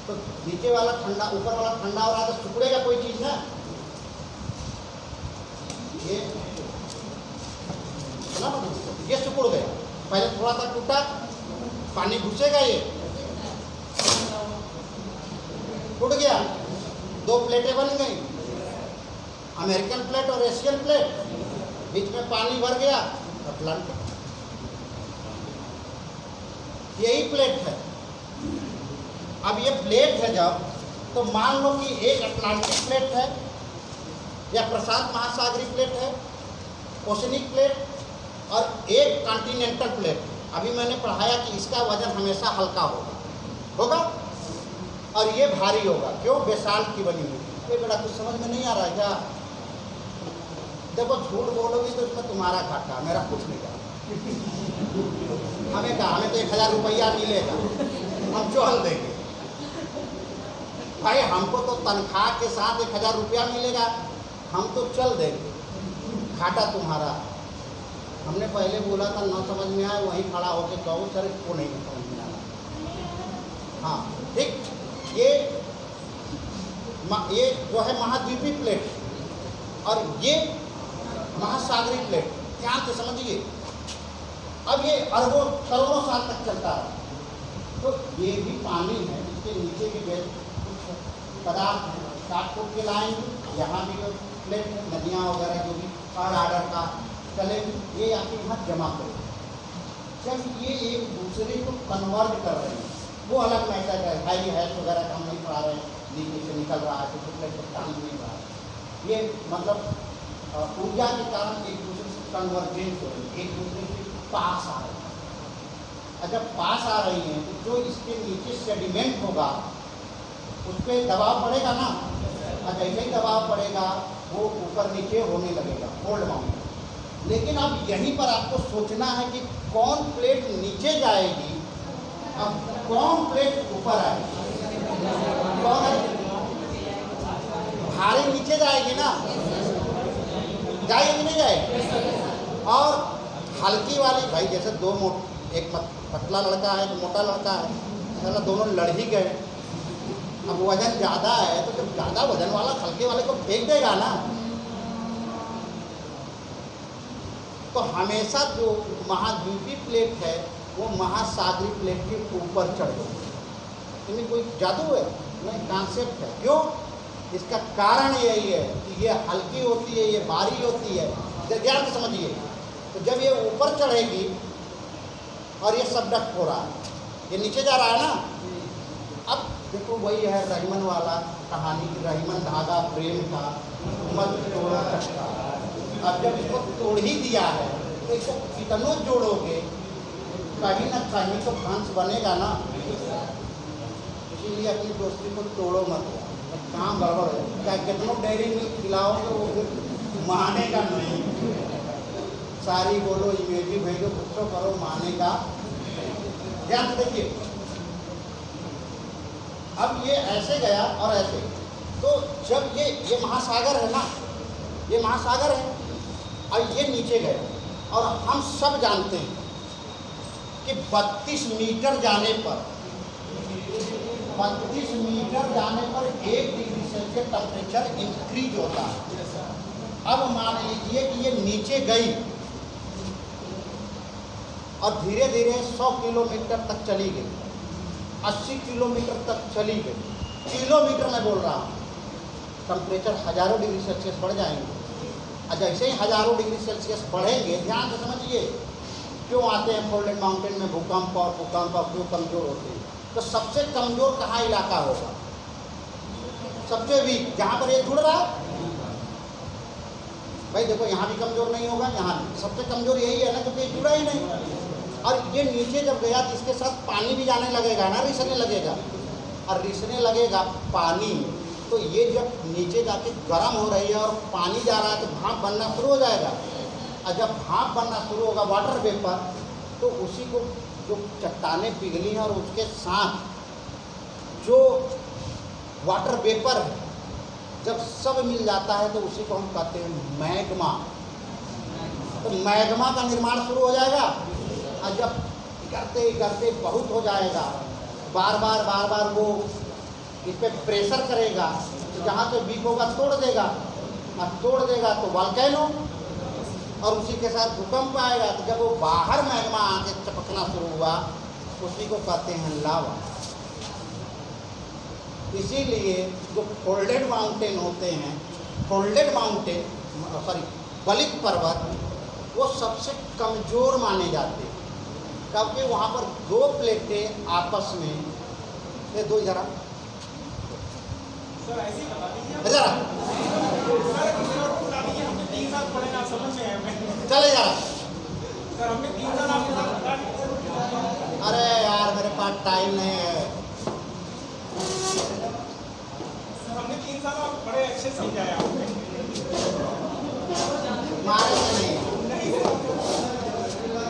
तो नीचे वाला ठंडा, ऊपर वाला ठंडा हो रहा है, तो सिकुड़ेगा कोई चीज़ ना। ये सिकुड़ गया, पहले थोड़ा सा टूटा, पानी घुसेगा, ये टूट गया, दो प्लेटें बन गई, अमेरिकन प्लेट और एशियन प्लेट, बीच में पानी भर गया, अटलांटिक। यही प्लेट है। अब ये प्लेट है जब, तो मान लो कि एक अटलांटिक प्लेट है या प्रशांत महासागरीय प्लेट है, ओशनिक प्लेट, और एक कॉन्टिनेंटल प्लेट। अभी मैंने पढ़ाया कि इसका वजन हमेशा हल्का होगा और ये भारी होगा। क्यों? बेसाल्ट की बनी हुई। ये बेटा कुछ समझ में नहीं आ रहा है क्या? देखो, झूठ बोलोगी तो इसमें तुम्हारा घाटा, मेरा कुछ नहीं जाता। हमें कहा, हमें तो 1000 रुपया मिलेगा, हम चल देंगे। भाई हमको तो तनख्वाह के साथ 1000 रुपया मिलेगा, हम तो चल देंगे, घाटा तुम्हारा। हमने पहले बोला था, न समझ में आए वहीं खड़ा होकर कहो सर इसको नहीं समझ में आ रहा। हाँ ठीक, ये जो है महाद्वीपीय प्लेट और ये महासागरीय प्लेट, ध्यान से समझिए। अब ये अरबों करोड़ों साल तक चलता है, तो ये भी पानी है, इसके नीचे भी कुछ पदार्थ हैं, काट फूट के लाएंगे। यहाँ भी जो प्लेट है, नदियाँ वगैरह जो भी हर आर्डर का चलेगी, ये आके यहाँ जमा करेंगे। जब ये एक दूसरे को कन्वर्ट कर रहे हैं, वो अलग मैटर है, हाई हैश वगैरह का हम नहीं पढ़ा रहे हैं, नीचे से निकल रहा है, तो प्लेट पर काम नहीं रहा है। ये मतलब ऊर्जा के कारण एक दूसरे से कन्वर्जेंस हो रही है, एक दूसरे के पास आ रही है। जब पास आ रही हैं तो जो इसके नीचे सेडिमेंट होगा उस पर दबाव पड़ेगा ना, और जैसे ही दबाव पड़ेगा वो ऊपर नीचे होने लगेगा, फोल्ड माउंट। लेकिन अब यहीं पर आपको सोचना है कि कौन प्लेट नीचे जाएगी, अब कौन प्लेट ऊपर आएगी। कौन है? भारी नीचे जाएगी ना, जाएगी नहीं जाएगी। और हल्की वाली, भाई जैसे एक पतला लड़का है, एक मोटा लड़का है, मतलब दोनों लड़ ही गए। अब वजन ज़्यादा है तो जब ज़्यादा वजन वाला हल्के वाले को फेंक देगा ना, तो हमेशा जो महाद्वीपीय प्लेट है वो महासागरीय प्लेट के ऊपर चढ़ जाए। इसमें कोई जादू है नहीं, कॉन्सेप्ट है। क्यों? इसका कारण यही है कि ये हल्की होती है, ये भारी होती है। ध्यान से समझिए। तो जब ये ऊपर चढ़ेगी और ये सब डक हो रहा है, ये नीचे जा रहा है ना। अब देखो वही है रहीमन वाला कहानी, रहीमन धागा प्रेम का मत तोड़ा सकता। अब जब इसको तोड़ ही दिया है तो इसको कितनों जोड़ोगे, कहीं ना कहीं तो भ्रंश बनेगा ना। इसीलिए अपनी दोस्ती को तोड़ो मत, काम गड़बड़ है। क्या कितनों डेयरी मिल्क खिलाओगे वो फिर मानेगा नहीं। सारी बोलो, इमेजी भेजो, कुछ तो करो, मानेगा। ध्यान से देखिए, अब ये ऐसे गया और ऐसे, तो जब ये महासागर है ना, ये महासागर है और ये नीचे गए। और हम सब जानते हैं कि 32 मीटर जाने पर 1 डिग्री सेल्सियस टेम्परेचर इंक्रीज होता है। अब मान लीजिए कि ये नीचे गई और धीरे धीरे 100 किलोमीटर तक चली गई, 80 किलोमीटर तक चली गई, किलोमीटर में बोल रहा हूँ। टेम्परेचर हज़ारों डिग्री सेल्सियस बढ़ जाएंगे, और जैसे ही हज़ारों डिग्री सेल्सियस बढ़ेंगे, ध्यान से समझिए क्यों आते हैं फोल्डेड माउंटेन में भूकंप और क्यों कमज़ोर होते हैं। तो सबसे कमज़ोर कहाँ इलाका होगा? सबसे वीक, जहाँ पर ये जुड़ रहा है। भाई देखो यहाँ भी कमज़ोर नहीं होगा, यहाँ भी सबसे कमज़ोर यही है ना, क्योंकि जुड़ा ही नहीं। और ये नीचे जब गया तो इसके साथ पानी भी जाने लगेगा ना, रिसने लगेगा, और रिसने लगेगा पानी, तो ये जब नीचे जाके गर्म हो रही है और पानी जा रहा है तो भाप बनना शुरू हो जाएगा। और जब भाप बनना शुरू होगा वाटर वेपर, तो उसी को जो चट्टानें पिघली हैं और उसके साथ जो वाटर वेपर है, जब सब मिल जाता है तो उसी को हम कहते हैं मैग्मा। तो मैग्मा का निर्माण शुरू हो जाएगा, और जब करते करते बहुत हो जाएगा, बार बार वो इस पर प्रेशर करेगा, तो जहाँ से वीक होगा तोड़ देगा, और तोड़ देगा तो वॉल्केनो, और उसी के साथ भूकंप आएगा। तो जब वो बाहर मैग्मा आके चपकना शुरू हुआ, उसी को कहते हैं लावा। इसीलिए जो फोल्डेड माउंटेन होते हैं, बलित पर्वत, वो सबसे कमज़ोर माने जाते हैं, क्योंकि वहाँ पर दो प्लेटें आपस में, ये दो जरा चले जा। अरे यार मेरे पास टाइम नहीं है। हमने 3 साल बड़े अच्छे समझाया आपने। मारे से नहीं,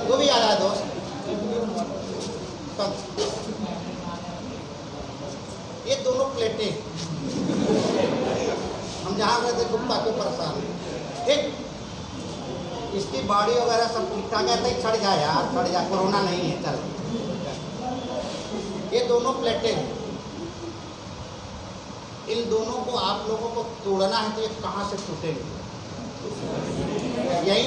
वो भी आ रहा है दोस्त। ये दोनों प्लेटें हम जहाँ गए थे गुप्ता को परेशान, ठीक, इसकी बॉडी वगैरह सब ठीक ठाक है, तो छड़ जाए यार, छड़ जाए, कोरोना नहीं है, चल। ये दोनों प्लेटें, इन दोनों को आप लोगों को तोड़ना है तो ये कहाँ से टूटेंगे? यही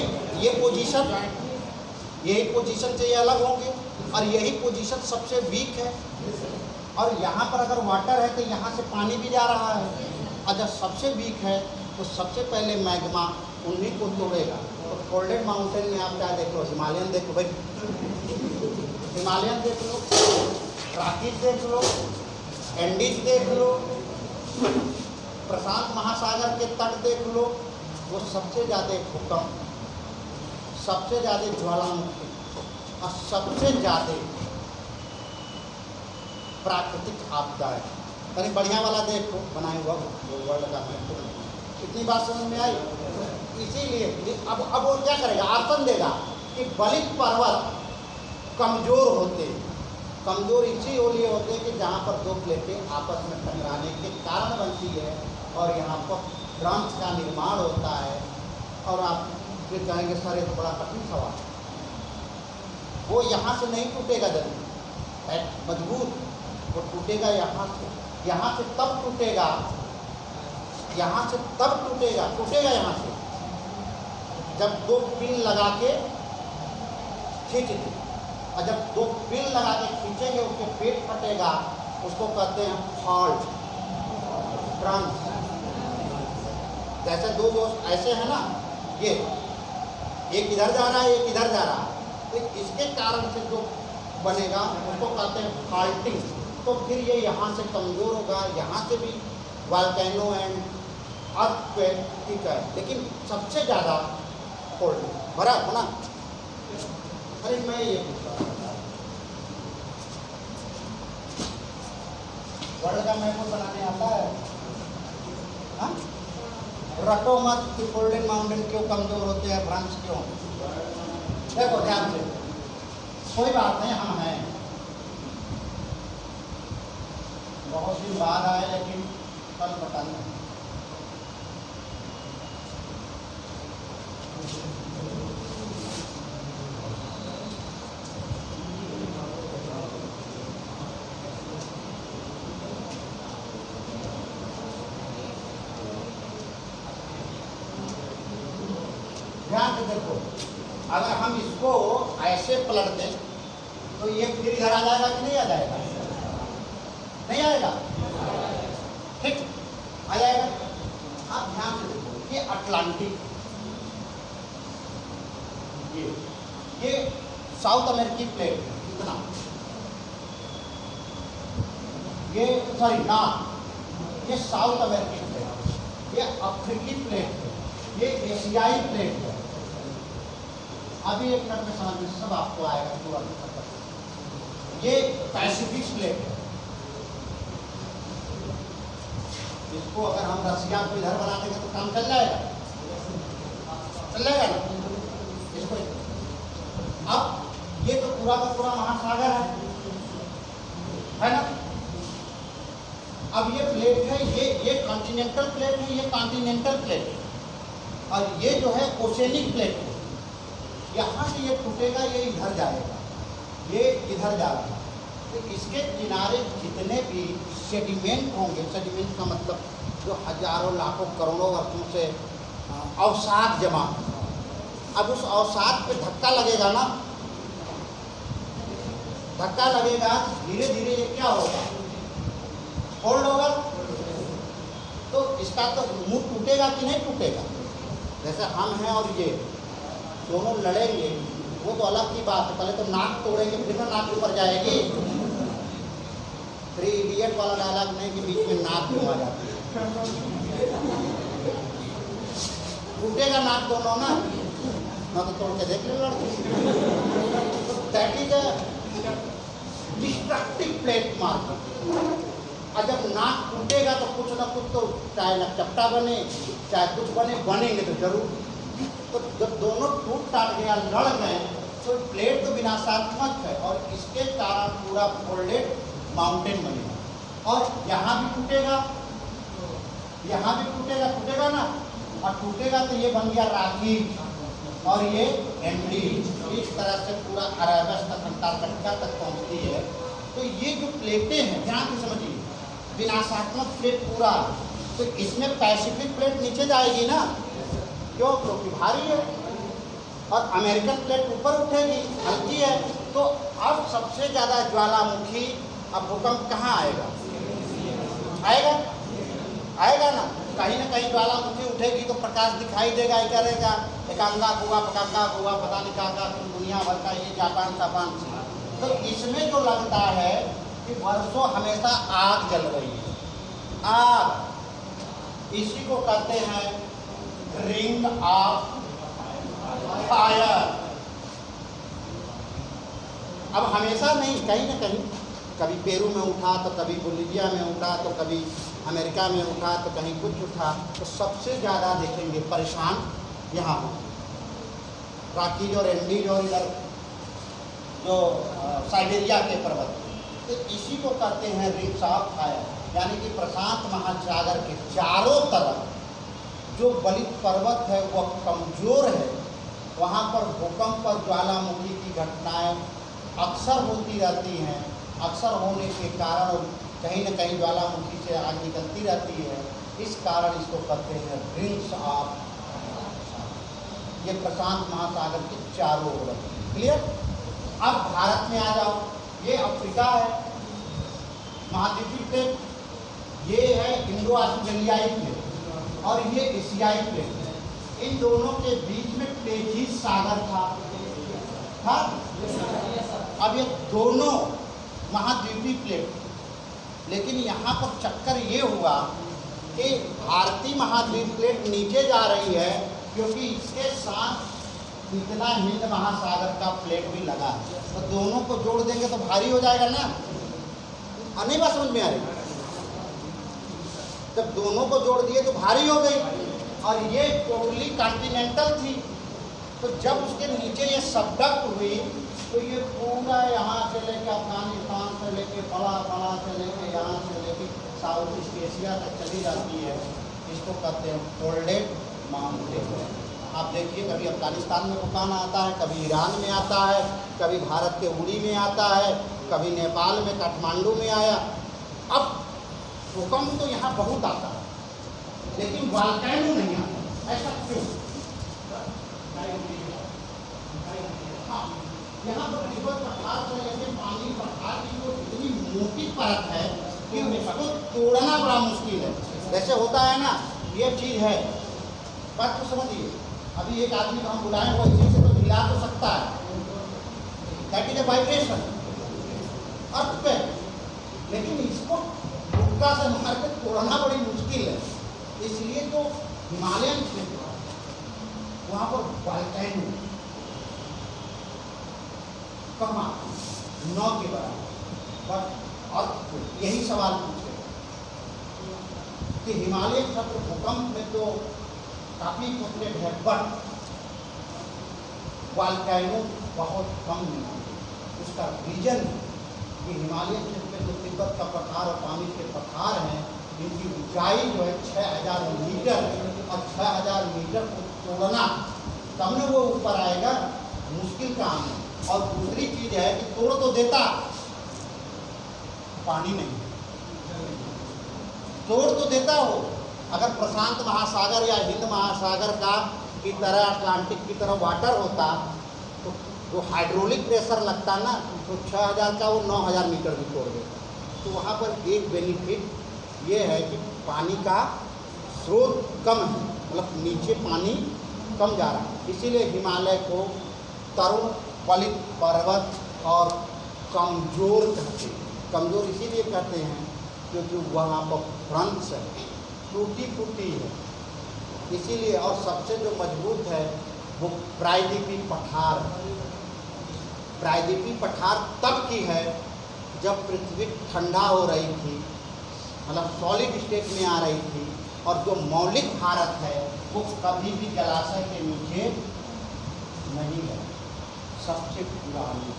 यही पोजीशन से ये अलग होंगे, और यही पोजीशन सबसे वीक है। और यहाँ पर अगर वाटर है तो यहाँ से पानी भी जा रहा है, और जब सबसे वीक है तो सबसे पहले मैग्मा उन्हीं को तोड़ेगा। तो फोल्डेड माउंटेन में आप क्या देख लो, हिमालयन देख लो भाई, हिमालयन देख लो, रॉकीज देख लो, एंडीज देख लो, प्रशांत महासागर के तट देख लो, वो सबसे ज़्यादा भूकंप, सबसे ज़्यादा ज्वालामुखी, और सबसे ज़्यादा प्राकृतिक आपदाएं। कहीं बढ़िया वाला देखो बनाए हुआ वर्ल्ड का मैप, इतनी बात समझ में आई। इसीलिए अब वो क्या करेगा, आसन देगा कि बलित पर्वत कमज़ोर होते, कमज़ोर इसीलिए होते हैं कि जहाँ पर दो प्लेटें आपस में टकराने के कारण बनती है, और यहाँ पर ड्रम्स का निर्माण होता है। और आप फिर कहेंगे सर ये तो बड़ा कठिन सवाल है, वो यहाँ से नहीं टूटेगा जल्दी, है मजबूत, वो टूटेगा यहाँ से तब टूटेगा, यहाँ से तब टूटेगा, यहाँ से जब दो पिन लगा के खींच दे, और जब दो पिन लगा के खींचेंगे उसके पेट फटेगा, उसको कहते हैं फॉल्ट, ड्रम्स। जैसे दो दोस्त ऐसे हैं ना, ये एक इधर जा रहा है एक इधर जा रहा है, तो इसके कारण से जो बनेगा उसको कहते हैं फॉल्टिंग। तो फिर ये यहाँ से कमज़ोर होगा, यहाँ से भी वॉल्केनो एंड अर्थक्वेक, ठीक है, लेकिन सबसे ज़्यादा फोल्डिंग भरा है ना। अरे मैं ये पूछ रहा था, वर्ल्ड का मैप बनाने आता है? हाँ, रटो मत कि फोल्डेड माउंटेन क्यों कमज़ोर होते हैं, भ्रंश क्यों। देखो ध्यान से, कोई बात नहीं, हम हैं, बहुत दिन बाद आए, लेकिन कल पता नहीं। ध्यान से देखो, अगर हम इसको ऐसे पलट दें तो ये फिर इधर आ जाएगा कि नहीं आ जाएगा? नहीं आएगा, ठीक आ जाएगा। आप ध्यान से देखो, ये अटलांटिक, ये साउथ अमेरिकी प्लेट है, इतना ये सॉरी नॉर्थ, ये साउथ अमेरिकी प्लेट, ये अफ्रीकी प्लेट है, ये एशियाई प्लेट है। अभी एक मिनट में समझ में सब आपको आएगा पूरा। ये पैसिफिक प्लेट है। इसको अगर हम रसिया को इधर बना देंगे तो काम चल जाएगा, चल जाएगा ना? इसको अब ये तो पूरा का पूरा महासागर है ना? अब ये प्लेट है, ये कॉन्टिनेंटल प्लेट है, ये कॉन्टिनेंटल प्लेट है, और ये जो है ओशेनिक प्लेट है। यहाँ से ये टूटेगा, ये इधर जाएगा, ये इधर जाएगा। तो इसके किनारे जितने भी सेडिमेंट होंगे, सेडिमेंट का मतलब जो हजारों लाखों करोड़ों वर्षों से अवसाद जमा, अब उस अवसाद पे धक्का लगेगा ना, धक्का लगेगा, धीरे धीरे ये क्या होगा? फोल्ड होगा। तो इसका तो मुंह टूटेगा कि नहीं टूटेगा? जैसे हम हैं और ये दोनों लड़ेंगे, वो तो अलग की बात है, पहले तो नाक तोड़ेंगे फिर ना नाक ऊपर जाएगी। 3 इडियट वाला डायलॉग नहीं कि बीच में नाक क्यों आ जाती है, टूटेगा नाक दोनों ना तो तोड़ के देख ले लड़के। तो that is destructive plate mark. और जब नाक टूटेगा तो कुछ ना कुछ तो चाहे नकचपटा बने चाहे कुछ बने, बनेंगे तो जरूर। तो जब दोनों टूट टाट गया, लड़ गए, तो प्लेट तो विनाशात्मक है और इसके कारण पूरा फोल्डेड माउंटेन बनेगा। और यहाँ भी टूटेगा, यहाँ भी टूटेगा, टूटेगा ना, और टूटेगा तो ये बन गया राखी और ये एंडी। इस तरह से पूरा अरेबस तक, अंटार्कटिका तक पहुँचती है। तो ये जो प्लेटें हैं, ध्यान से समझिए, विनाशात्मक प्लेट पूरा, तो इसमें पैसिफिक प्लेट नीचे जाएगी ना, क्यों? क्योंकि भारी है, और अमेरिकन प्लेट ऊपर उठेगी, हल्की है। तो अब सबसे ज़्यादा ज्वालामुखी, अब भूकंप कहाँ आएगा? आएगा, आएगा ना, कहीं ना कहीं ज्वालामुखी उठेगी तो प्रकाश दिखाई देगा, क्या रहेगा? एकांगा हुआ, पकांगा हुआ, पता नहीं क्या दुनिया भर का, ये जापान जापान। तो इसमें जो लगता है कि वर्षों हमेशा आग जल रही है, आग, इसी को कहते हैं रिंग ऑफ फायर। अब हमेशा नहीं, कहीं ना कहीं, कभी पेरू में उठा तो कभी बोलिविया में उठा तो कभी अमेरिका में उठा तो कहीं कुछ उठा। तो सबसे ज़्यादा देखेंगे परेशान यहाँ रॉकीज और एंडीज और इधर जो साइबेरिया के पर्वत। तो इसी को कहते हैं रिंग्स ऑफ फायर, यानी कि प्रशांत महासागर के चारों तरफ जो बलित पर्वत है वह कमज़ोर है, वहाँ पर भूकंप और ज्वालामुखी की घटनाएं अक्सर होती रहती हैं। अक्सर होने के कारण कहीं न कहीं ज्वालामुखी से आग निकलती रहती है, इस कारण इसको कहते हैं रिंग्स ऑफ। ये प्रशांत महासागर के चारों ओर। क्लियर? अब भारत में आ जाओ, ये अफ्रीका है, महाद्वीपीय प्लेट, ये है इंडो ऑस्ट्रेलियाई प्लेट और ये एशियाई प्लेट है। इन दोनों के बीच में प्लेजीज सागर था। अब ये दोनों महाद्वीपीय प्लेट, लेकिन यहाँ पर चक्कर ये हुआ कि भारतीय महाद्वीप प्लेट नीचे जा रही है क्योंकि इसके साथ इतना हिंद महासागर का प्लेट भी लगा है। तो दोनों को जोड़ देंगे तो भारी हो जाएगा ना, नहीं बात समझ में आ रही? जब दोनों को जोड़ दिए तो भारी हो गई, और ये टोटली कॉन्टिनेंटल थी। तो जब उसके नीचे ये सबडक्ट हुई तो ये पूरा यहाँ से लेके अफगानिस्तान से लेके बड़ा से लेके यहाँ से लेके साउथ ईस्ट एशिया तक चली जाती है। इसको कहते हैं फोल्डेड माउंटेन। आप देखिए, कभी अफगानिस्तान में तूफान आता है, कभी ईरान में आता है, कभी भारत के उड़ी में आता है, कभी नेपाल में काठमांडू में आया। अब भूकंप तो यहाँ बहुत आता है, लेकिन वॉल्केनो नहीं आता। ऐसा क्यों? हाँ, यहाँ पर तिब्बत पठार पर जैसे पानी पठार की जो इतनी मोटी परत है कि उसको तोड़ना बड़ा मुश्किल है। जैसे होता है ना, ये चीज है, बात को समझिए। अभी एक आदमी को हम बुलाएं, वो इसी से तो हिला तो सकता है, दैट इज ए वाइब्रेशन अर्थ पे, लेकिन इसको हुक्का से मार के तोड़ना बड़ी मुश्किल है। इसलिए तो हिमालयन क्षेत्र वहाँ पर वॉल्केनो कम नौ के बराबर, बट और यही सवाल पूछे कि हिमालय क्षेत्र भूकंप में तो काफी पोटेंट है, बट वॉल्केनो बहुत कम मिलती है। उसका रीजन कि हिमालय क्षेत्र में जो तिब्बत का पठार और पानी के पठार हैं, इनकी ऊंचाई जो है 6000 मीटर, और 6000 मीटर को तोड़ना तब न वो ऊपर आएगा, मुश्किल काम है। और दूसरी चीज है कि तोड़ तो देता, पानी नहीं तोड़ तो देता हो। अगर प्रशांत महासागर या हिंद महासागर का की तरह अटलांटिक की तरह वाटर होता तो जो हाइड्रोलिक प्रेशर लगता ना, तो 6000 का वो 9000 मीटर भी तोड़ देता। तो वहाँ पर एक बेनिफिट ये है कि पानी का स्रोत कम है, मतलब नीचे पानी कम जा रहा है। इसीलिए हिमालय को तरुण पलित पर्वत और कमज़ोर कहते हैं। कमज़ोर इसीलिए कहते हैं क्योंकि वहाँ पर फ्रंट्स है, टूटी फूटी है, इसीलिए। और सबसे जो मजबूत है वो प्रायद्वीपीय पठार है। प्रायद्वीपीय पठार तब की है जब पृथ्वी ठंडा हो रही थी, मतलब सॉलिड स्टेट में आ रही थी, और जो मौलिक भारत है वो कभी भी जलाशय के नीचे नहीं है, सबसे पुरानी।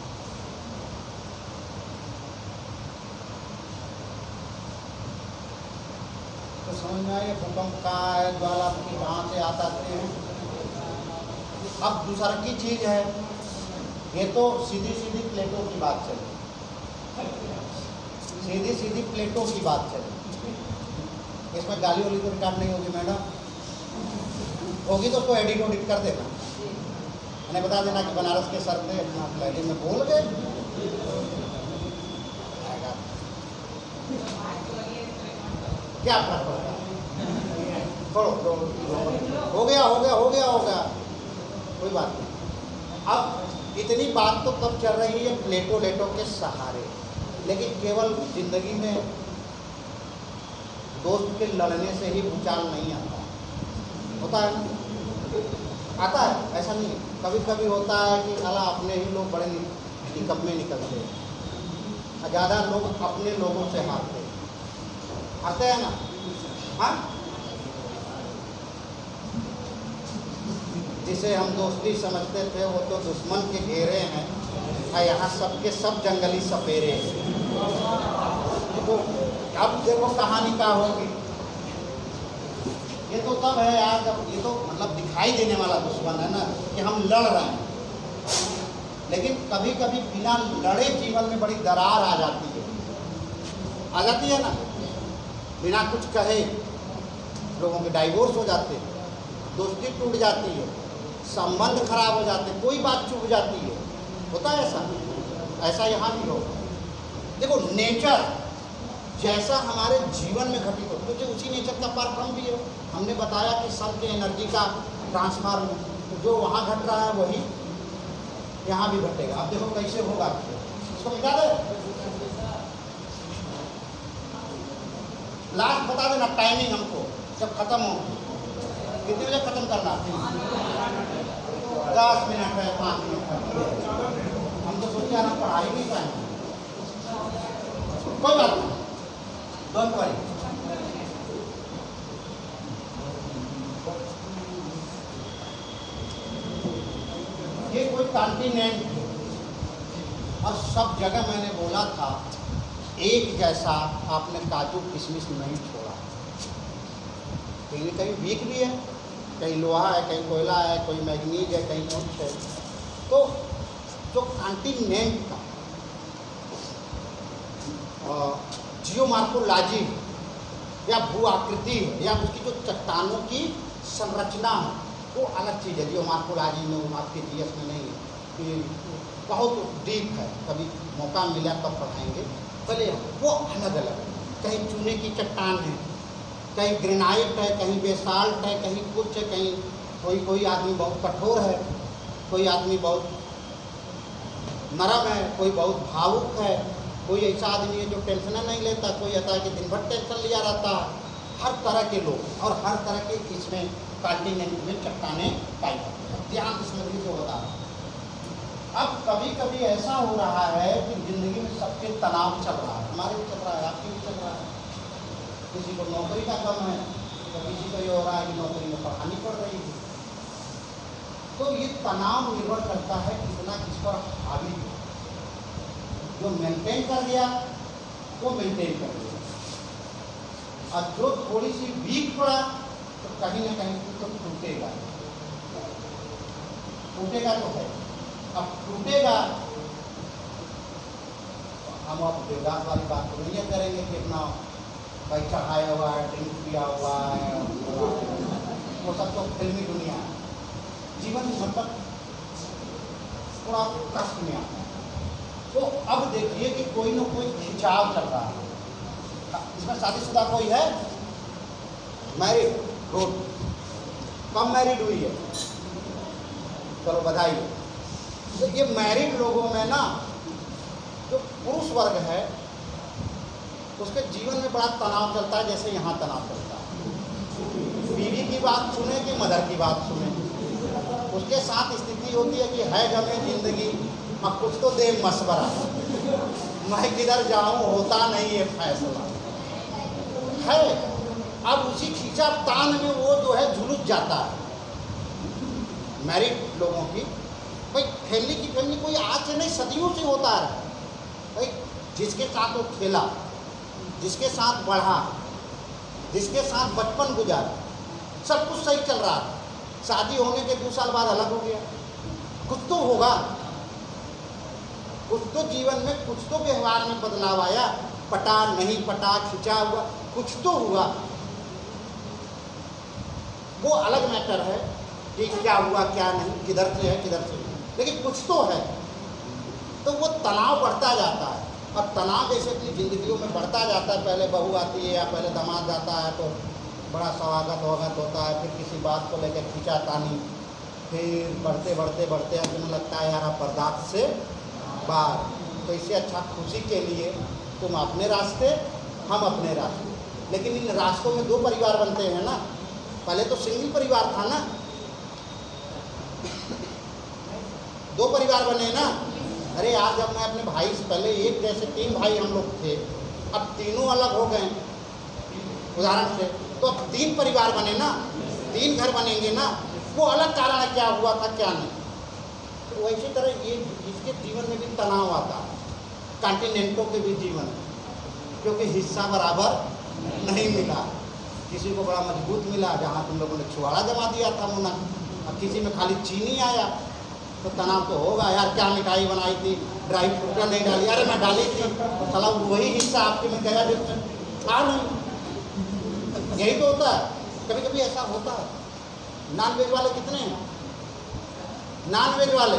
तो समझ में आए भूकंप कहाँ है, ज्वालामुखी कहाँ से आते हैं। अब दूसरा की चीज है, ये तो सीधी सीधी प्लेटों की बात चली, सीधी सीधी प्लेटों की बात चली। इसमें गाली वाली तो रिकॉर्ड नहीं होगी मैडम, होगी तो उसको एडिट ऑडिट कर देना, मैंने बता देना कि बनारस के सर पे पहले में बोल गए। क्या फर्क पड़ता है, छोड़ो, हो गया, कोई बात नहीं। अब इतनी बात तो कब चल रही है, प्लेटो लेटो के सहारे। लेकिन केवल जिंदगी में दोस्त के लड़ने से ही भूचाल नहीं आता, होता है ना, आता है, ऐसा नहीं है। कभी कभी होता है कि साला अपने ही लोग बड़े निकम में निकलते हैं, ज़्यादा लोग अपने लोगों से हारते हैं ना। हाँ, जिसे हम दोस्ती समझते थे वो तो दुश्मन के घेरे हैं, और यहाँ सबके सब जंगली सपेरे हैं। तो अब देखो कहानी क्या होगी। ये तो तब है यार, जब ये तो मतलब दिखाई देने वाला दुश्मन है ना, कि हम लड़ रहे हैं। लेकिन कभी कभी बिना लड़े जीवन में बड़ी दरार आ जाती है ना, बिना कुछ कहे लोगों के डाइवोर्स हो जाते हैं, दोस्ती टूट जाती है, संबंध खराब हो जाते हैं, कोई बात चुप जाती है, होता है ऐसा यहाँ भी हो। देखो नेचर जैसा हमारे जीवन में घटित हो, क्योंकि उसी नेचर का परक्रम भी है। हमने बताया कि सन के एनर्जी का ट्रांसफार जो वहाँ घट रहा है वही यहाँ भी घटेगा। अब देखो कैसे होगा, इसको मिटा दे, लास्ट बता देना टाइमिंग हमको, जब खत्म हो कितने बजे खत्म करना, 10 मिनट है, 5 मिनट है। हम तो सोचे हम पढ़ाई नहीं पाएंगे, कोई बात नहीं, डोंट वरी। ये कोई कॉन्टिनेंट और सब जगह मैंने बोला था एक जैसा आपने काजू किशमिश नहीं छोड़ा, कहीं कहीं वीक भी है, कहीं लोहा है, कहीं कोयला है, कोई मैग्नीज है, कहीं कुछ है। तो जो कॉन्टिनेंट का जियोमॉर्फोलॉजी या भू आकृति है, या उसकी जो चट्टानों की संरचना है, वो अलग चीज़ है। जियोमॉर्फोलॉजी में, आपके जीएस में नहीं है। कि बहुत डीप है, कभी मौका मिला तब पढ़ाएंगे। पहले वो अलग अलग है, कहीं चूने की चट्टान है, कहीं ग्रेनाइट है, कहीं बेसाल्ट है, कहीं कुछ है, कहीं कोई आदमी बहुत कठोर है, कोई आदमी बहुत नरम है, कोई बहुत भावुक है, कोई ऐसा आदमी है जो टेंशन नहीं लेता, कोई ऐसा है कि दिन भर टेंशन लिया रहता है। हर तरह के लोग और हर तरह के इसमें कॉन्टिनेंट में चट्टाने पाई जाती हैं। ध्यान से समझिए जो होता है। अब कभी कभी ऐसा हो रहा है कि जिंदगी में सबके तनाव चल रहा है, हमारे भी चल रहा है, आपके भी चल रहा है। किसी को नौकरी का कम है, तो किसी को ये हो रहा है कि नौकरी में पढ़ानी पड़ रही है। तो ये तनाव निर्भर करता है कितना किस पर हावी है। जो मेंटेन कर गया वो मेंटेन कर गया, और जो थोड़ी सी वीक पड़ा तो कहीं ना कहीं तो टूटेगा, टूटेगा तो है। अब टूटेगा, हम अब देवदास वाली बात तो नहीं करेंगे कि अपना भाई चढ़ाया हुआ है, ड्रिंक किया हुआ है, वो सब तो फिल्मी दुनिया है। जीवन मतलब थोड़ा कष्ट में आता है। तो अब देखिए कि कोई ना कोई खिंचाव चल रहा है। इसमें शादीशुदा कोई है, मैरिड, गुड, कम मैरिड हुई है, चलो बधाई। तो ये मैरिड लोगों में ना जो पुरुष वर्ग है उसके जीवन में बड़ा तनाव चलता है, जैसे यहाँ तनाव चलता है। बीवी की बात सुने कि मदर की बात सुने, उसके साथ स्थिति होती है कि है गमे जिंदगी, अब कुछ तो दे मशवरा, मैं किधर जाऊं होता नहीं है फैसला है। अब उसी खींचा तान में वो जो है झुलस जाता है। मैरिड लोगों की भाई फैमिली कोई आज से नहीं सदियों से होता है भाई। जिसके साथ वो खेला, जिसके साथ बढ़ा, जिसके साथ बचपन गुजारा, सब कुछ सही चल रहा है। शादी होने के 2 साल बाद अलग हो गया। कुछ तो होगा, कुछ तो जीवन में, कुछ तो व्यवहार में बदलाव आया। पटा नहीं पटा, खिंचा हुआ, कुछ तो हुआ। वो अलग मैटर है कि क्या हुआ क्या नहीं, किधर से है किधर से नहीं, लेकिन कुछ तो है। तो वो तनाव बढ़ता जाता है, और तनाव जैसे अपनी जिंदगियों में बढ़ता जाता है। पहले बहू आती है या पहले दामाद जाता है तो बड़ा स्वागत होता है, फिर किसी बात को लेकर खींचातानी, फिर बढ़ते बढ़ते बढ़ते तुम्हें लगता है यार आप बर्दाश्त से बाहर। तो इससे अच्छा खुशी के लिए तुम अपने रास्ते, हम अपने रास्ते। लेकिन इन रास्तों में 2 परिवार बनते हैं ना। पहले तो सिंगल परिवार था ना, 2 परिवार बने ना। अरे यार जब मैं अपने भाई से, पहले एक जैसे 3 भाई हम लोग थे, अब तीनों अलग हो गए उदाहरण से, तो अब 3 परिवार बने ना, 3 घर बनेंगे ना। वो अलग कारण है क्या हुआ था क्या नहीं। तो वैसी तरह ये इसके जीवन में भी तनाव आता है, कॉन्टिनेंटों के भी जीवन, क्योंकि हिस्सा बराबर नहीं मिला। किसी को बड़ा मजबूत मिला जहाँ तुम लोगों ने छुआड़ा जमा दिया था मुना, अब किसी में खाली चीनी आया तो तनाव तो होगा। यार क्या मिठाई बनाई थी, ड्राई फ्रूट नहीं डाली, अरे मैं डाली थी, तो चला वही हिस्सा आपके में गया जो था नहीं। यही तो होता है, कभी कभी ऐसा होता है। नॉनवेज वाले कितने हैं, नॉनवेज वाले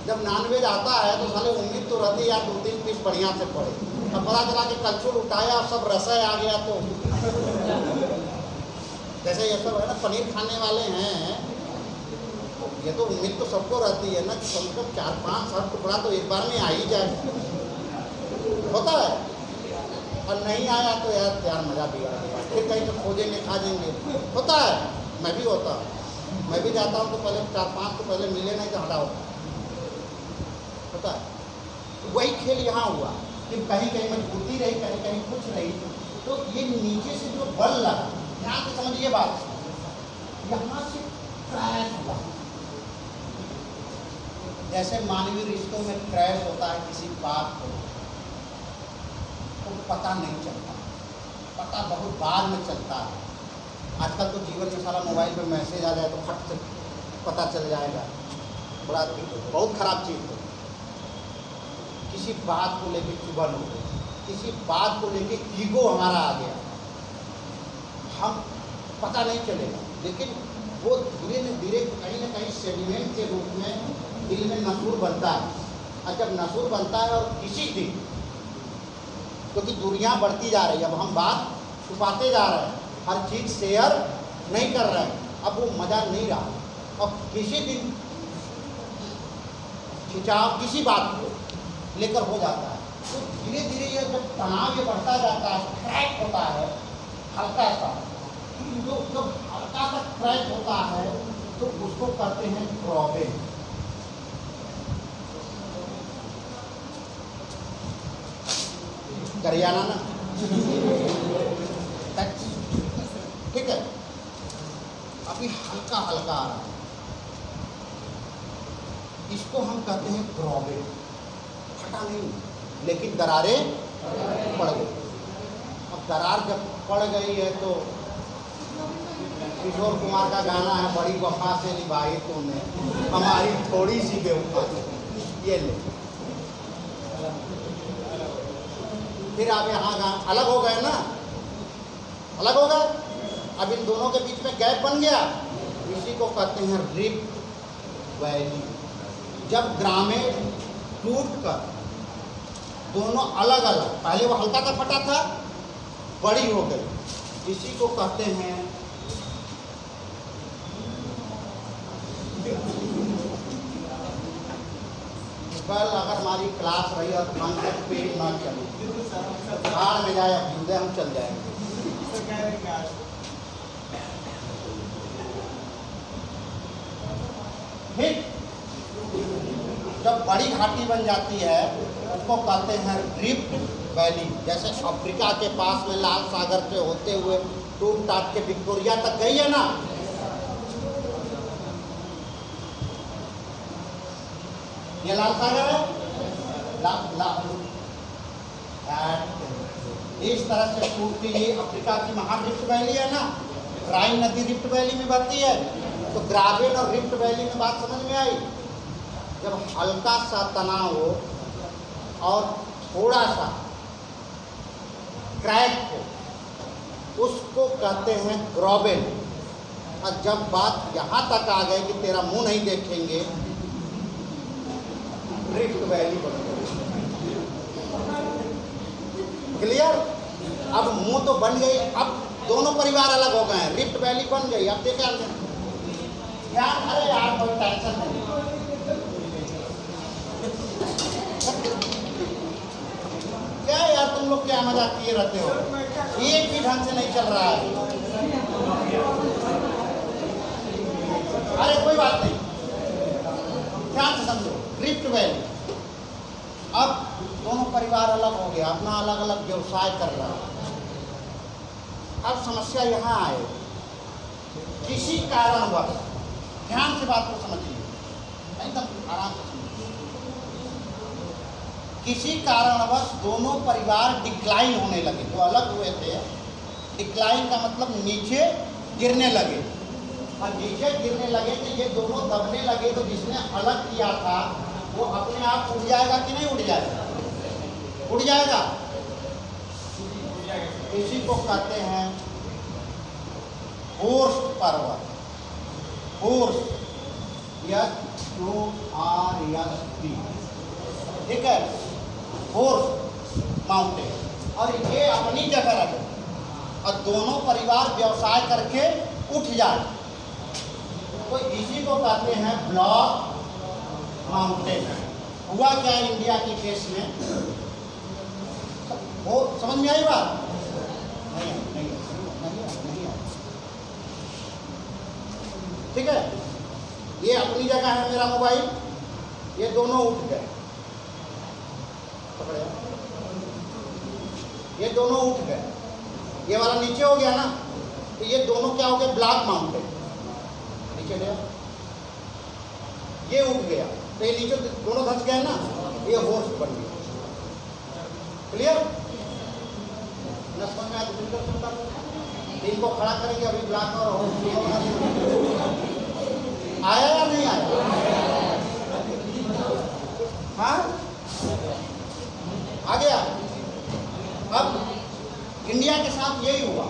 जब नॉनवेज आता है तो साले उम्मीद तो रहती है यार 2-3 पीस बढ़िया से पड़े। अब पता चला कि कलछुल उठाया और सब रसा आ गया। तो जैसे ये सब है ना, पनीर खाने वाले हैं, ये तो उम्मीद तो सबको रहती है ना कि कम से कम 4-5 टुकड़ा तो एक बार में आ ही जाए, होता है। और नहीं आया तो यार मज़ा बिगड़ गया, फिर कहीं तो खोजेंगे खा जाएंगे, होता है। मैं भी होता हूँ, मैं भी जाता हूँ तो पहले 4-5 तो पहले मिले नहीं तो हटा होता है। वही खेल यहाँ हुआ कि कहीं कहीं मजबूती रही, कहीं कहीं कुछ रही। तो ये नीचे से जो बल लगा, ध्यान से समझिए बात, यहाँ से क्रैश हुआ। जैसे मानवीय रिश्तों में क्रैश होता है किसी बात को, तो पता नहीं चलता, पता बहुत बाद में चलता है। आजकल तो जीवन में सारा मोबाइल पे मैसेज आ जाए तो फट से पता चल जाएगा, बड़ा बहुत खराब चीज़ है। किसी बात को लेके चुभन हो गई, किसी बात को लेके ईगो हमारा आ गया, हम पता नहीं चलेगा। लेकिन वो धीरे धीरे कहीं ना कहीं सेडिमेंट के रूप में दिल में नसूर बनता है। और जब नसूर बनता है और किसी दिन, क्योंकि दुनिया बढ़ती जा रही है, अब हम बात छुपाते जा रहे हैं, हर चीज़ शेयर नहीं कर रहे हैं, अब वो मज़ा नहीं रहा। अब किसी दिन खिंचाव किसी बात को लेकर हो जाता है, तो धीरे धीरे ये जब तनाव ये बढ़ता जाता है, क्रैक होता है हल्का सा, जो जब हल्का सा क्रैक होता है तो उसको कहते हैं प्रॉब्लम। करियाना ना, ठीक है, अभी हल्का हल्का आ रहा है, इसको हम कहते हैं प्रॉब्लम। फटा नहीं, लेकिन दरारें पड़ गई। अब दरार जब पड़ गई है तो किशोर कुमार का गाना है, बड़ी वफा से निभाई तूने हमारी थोड़ी सी बेवफाई, ये ले। फिर आप यहाँ अलग हो गए ना, अलग हो गए, अब इन दोनों के बीच में गैप बन गया, इसी को कहते हैं रिफ्ट वैली। जब ग्रामीण टूटकर दोनों अलग अलग, पहले वो हल्का सा फटा था, बड़ी हो गई, इसी को कहते हैं कल अगर हमारी क्लास रही और कॉन्सेप्ट पे ना चले, बाहर में जाए अभ्युदय हम चल जाएंगे। ठीक, जब बड़ी घाटी बन जाती है उसको कहते हैं रिफ्ट वैली। जैसे अफ्रीका के पास में लाल सागर से होते हुए टूट टाट के विक्टोरिया तक गई है ना, ये लाल सागर है, इस तरह से टूटती ही अफ्रीका की महान रिफ्ट वैली है ना, राइन नदी रिफ्ट वैली में बहती है। तो ग्रामीण और रिफ्ट वैली में बात समझ में आई। जब हल्का सा तनाव हो और थोड़ा सा क्रैक हो, उसको कहते हैं ग्रोबेल। और जब बात यहाँ तक आ गई कि तेरा मुंह नहीं देखेंगे, रिफ्ट वैली बन गई। क्लियर? अब मुंह तो बन गई, अब दोनों परिवार अलग हो गए हैं, रिफ्ट वैली बन गई। अब देखे यार, अरे यार कोई टेंशन नहीं, क्या यार तुम लोग क्या मजाक किए रहते हो, एक भी ढंग से नहीं चल रहा है। अरे कोई बात नहीं, ध्यान से समझो, रिफ्ट वैली। अब दोनों परिवार अलग हो गया, अपना अलग अलग व्यवसाय कर रहा है। अब समस्या यहाँ आए, किसी कारणवश, ध्यान से बात को समझिए, एकदम आराम से समझिए, किसी कारणवश दोनों परिवार डिक्लाइन होने लगे। जो अलग हुए थे, डिक्लाइन का मतलब नीचे गिरने लगे, और नीचे गिरने लगे तो ये दोनों दबने लगे। तो जिसने अलग किया था वो अपने आप उड़ जाएगा कि नहीं उड़ जाएगा? उड़ जाएगा। इसी को कहते हैं होर्स्ट पर्वत। होर्स्ट, HORST, ठीक है, होर्स्ट माउंटेन। और ये अपनी जगह रहे और दोनों परिवार व्यवसाय करके उठ जाए, तो इसी को कहते हैं ब्लॉक माउंटेन। हुआ क्या इंडिया के केस में, वो समझ में आई बात? नहीं, ठीक है। ये अपनी जगह है मेरा मोबाइल, ये दोनों उठ गए, ये दोनों उठ गए, ये वाला नीचे हो गया ना, तो ये दोनों क्या हो गए? ब्लॉक माउंटेन नीचे गया, ये उठ गया, तो ये नीचे दोनों धंस गए ना, ये होर्स्ट बन गया। क्लियर? इनको खड़ा करेंगे, अभी ब्लॉक और होर्स्ट आया या नहीं आया? हाँ, आ गया। अब इंडिया के साथ यही हुआ।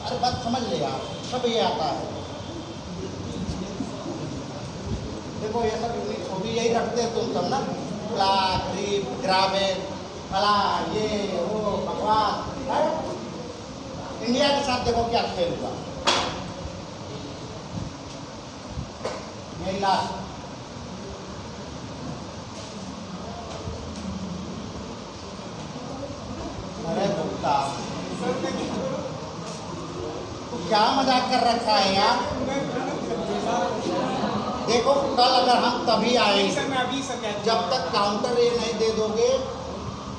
अरे बात समझ ले आप, सब ये आता है। देखो ये सब यूनिट वो भी यही रखते हैं तुम सब ना, फ्लैग, ग्रिप, ग्रावेल, फला ये वो बकवास है। इंडिया के साथ देखो क्या खेल हुआ। यही लास्ट अरे भुगता तो क्या मजाक कर रखा है यार। देखो कल अगर हम तभी आएंगे सर मैं अभी सर कहता जब तक काउंटर ये नहीं दे दोगे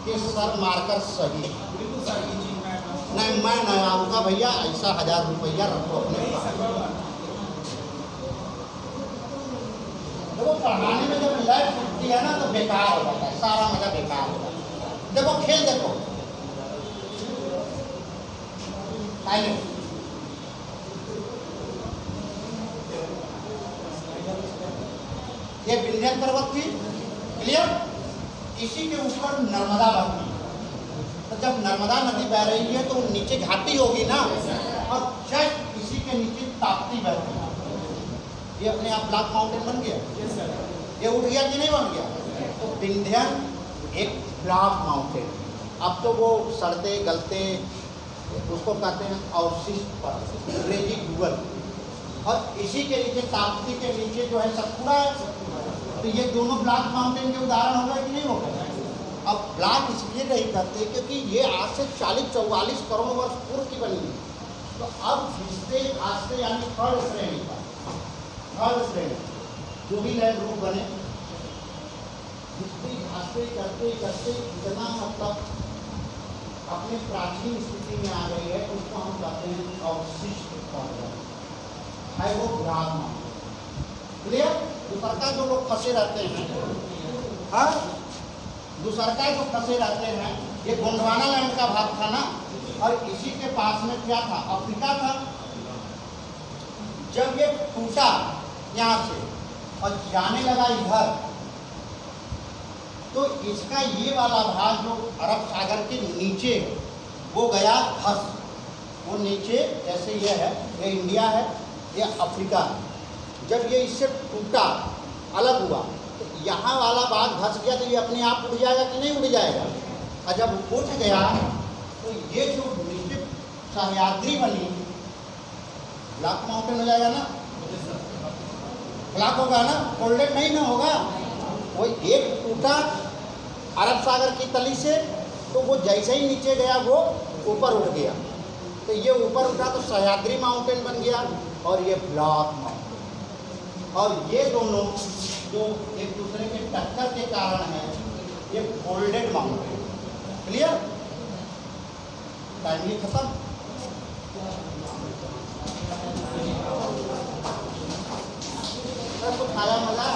कि सर मार्कर सही। बिल्कुल सर जी नहीं मैं नहीं आऊँगा भैया, ऐसा 1000 रुपया रखो अपने नहीं पास। सर बराबर। देखो पढ़ाने में जब लय छूटती है ना तो बेकार हो जाता है, सारा मजा बेकार हो जाता है। देखो खेल देखो साइलेंट। ये विंध्य पर्वत थी, क्लियर। इसी के ऊपर नर्मदा बहती है। तो जब नर्मदा नदी बह रही है तो नीचे घाटी होगी ना, और जस्ट इसी के नीचे ताप्ती बहती है। ये अपने आप ब्लैक माउंटेन बन गया। Yes sir. ये उठ गया कि नहीं बन गया। तो विंध्यन एक ब्लैक माउंटेन, अब तो वो सड़ते गलते उसको कहते हैं अवशिष्ट पर्वत, रेजिडुअल। और इसी के नीचे ताप्ती के नीचे जो है सतपुड़ा है। तो ये दोनों ब्लैक माउंटेन के उदाहरण हो गए कि नहीं हो गए। अब ब्लैक इसलिए नहीं कहते क्योंकि ये आज से 40-44 करोड़ वर्ष पूर्व की बनी है। तो अब घिसते घासते यानी थर्ड श्रेणी का, थर्ड श्रेणी जो भी लैंड ग्रुप बने, घिसते घासते करते करते इतना मतलब अपने प्राचीन स्थिति में आ गई है, उसको हम कहते हैं अवशिष्ट पर्वत है। वो ब्लैक माउंटेन, क्लियर। दूसरका जो लोग फंसे रहते हैं, हाँ दूसरका जो फंसे रहते हैं, ये गोंडवाना लैंड का भाग था ना, और इसी के पास में क्या था, अफ्रीका था। जब ये टूटा यहाँ से और जाने लगा इधर, तो इसका ये वाला भाग जो अरब सागर के नीचे वो गया धस, वो नीचे जैसे ये है, ये इंडिया है, ये अफ्रीका है। जब ये इससे टूटा अलग हुआ तो यहाँ वाला भाग धस गया, तो ये अपने आप उड़ जाएगा कि नहीं उड़ जाएगा। और जब उठ गया तो ये जो नीचे सह्याद्री बनी, ब्लैक माउंटेन हो जाएगा ना, ब्लैक होगा ना, फोल्डेड नहीं ना होगा। वो एक टूटा अरब सागर की तली से, तो वो जैसे ही नीचे गया वो ऊपर उठ गया। तो ये ऊपर उठा तो सह्याद्री माउंटेन बन गया और ये ब्लैक माउंटेन। और ये दोनों जो एक दूसरे के टक्कर के कारण है, ये फोल्डेड माउंटेन, क्लियर। टाइमली खत्म। तो खाया मजा।